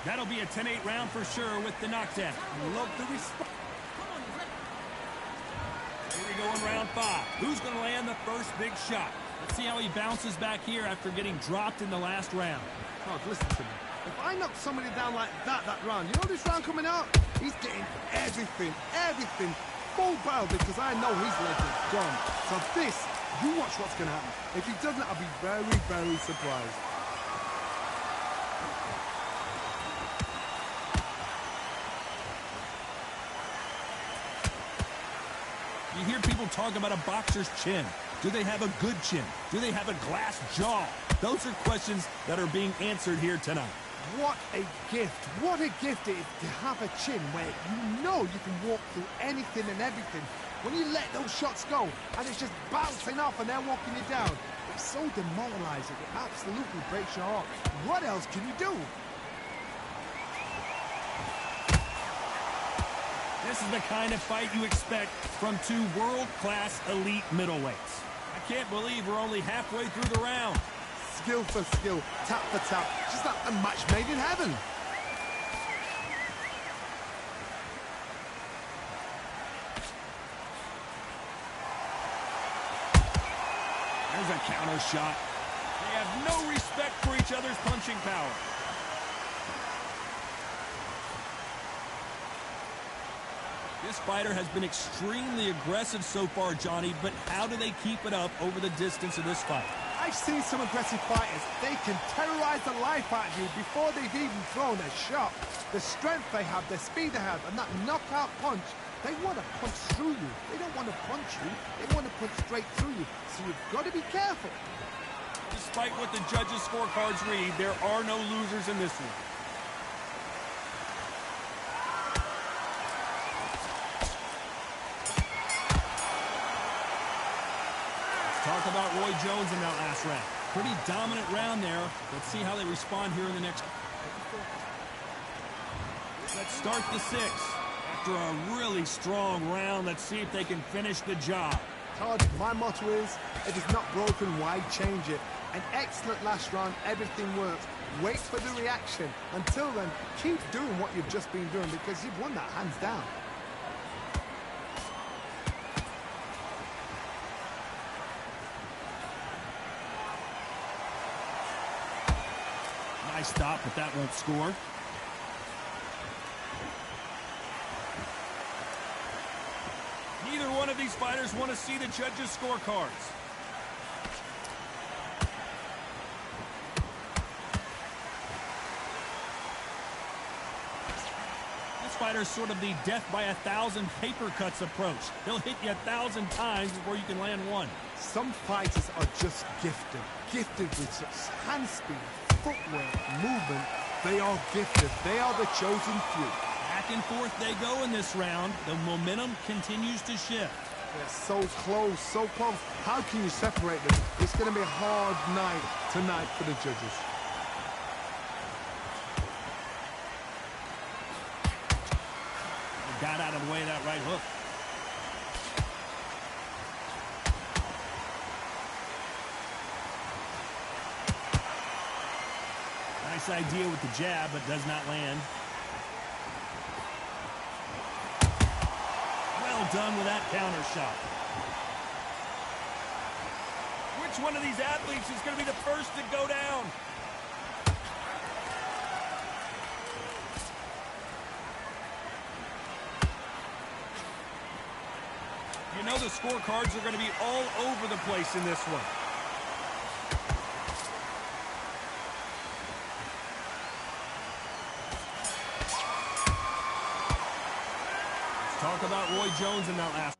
Speaker 2: That'll be a 10-8 round for sure with the knockdown.
Speaker 3: Love the response.
Speaker 2: Here we go in round 5. Who's going to land the first big shot? Let's see how he bounces back here after getting dropped in the last round.
Speaker 3: God, listen to me. If I knock somebody down like that round, you know this round coming out? He's getting everything, full barrel because I know his leg is gone. So this You watch what's going to happen. If he doesn't, I'll be very, very surprised.
Speaker 2: You hear people talk about a boxer's chin. Do they have a good chin? Do they have a glass jaw? Those are questions that are being answered here tonight.
Speaker 3: What a gift. What a gift it is to have a chin where you know you can walk through anything and everything. When you let those shots go and it's just bouncing off and they're walking you down, it's so demoralizing. It absolutely breaks your heart. What else can you do?
Speaker 2: This is the kind of fight you expect from two world-class elite middleweights. I can't believe we're only halfway through the round.
Speaker 3: Skill for skill, tap for tap, just like a match made in heaven.
Speaker 2: There's a counter shot. They have no respect for each other's punching power. This fighter has been extremely aggressive so far, Johnny, but how do they keep it up over the distance of this fight?
Speaker 3: I've seen some aggressive fighters. They can terrorize the life out of you before they've even thrown a shot. The strength they have, the speed they have, and that knockout punch, they want to punch through you. They don't want to punch you. They want to punch straight through you. So you've got to be careful.
Speaker 2: Despite what the judges' scorecards read, there are no losers in this one. Talk about Roy Jones in that last round. Pretty dominant round there. Let's see how they respond here in the next. Let's start the sixth. After a really strong round, let's see if they can finish the job.
Speaker 3: Todd, my motto is, if it's not broken, why change it? An excellent last round, everything works. Wait for the reaction. Until then, keep doing what you've just been doing because you've won that hands down.
Speaker 2: Nice stop, but that won't score. Neither one of these fighters want to see the judges' scorecards. This fighter's sort of the death by 1,000 paper cuts approach. He'll hit you 1,000 times before you can land one.
Speaker 3: Some fighters are just gifted. Gifted with such hand speed, footwork, movement. They are gifted. They are the chosen few.
Speaker 2: Back and forth they go in this round. The momentum continues to shift.
Speaker 3: They're so close, so close. How can you separate them? It's going to be a hard night tonight for the judges.
Speaker 2: Got out of the way of that right hook. Nice idea with the jab, but does not land. Well done with that counter shot. Which one of these athletes is going to be the first to go down? You know the scorecards are going to be all over the place in this one. Let's talk about Roy Jones in that last.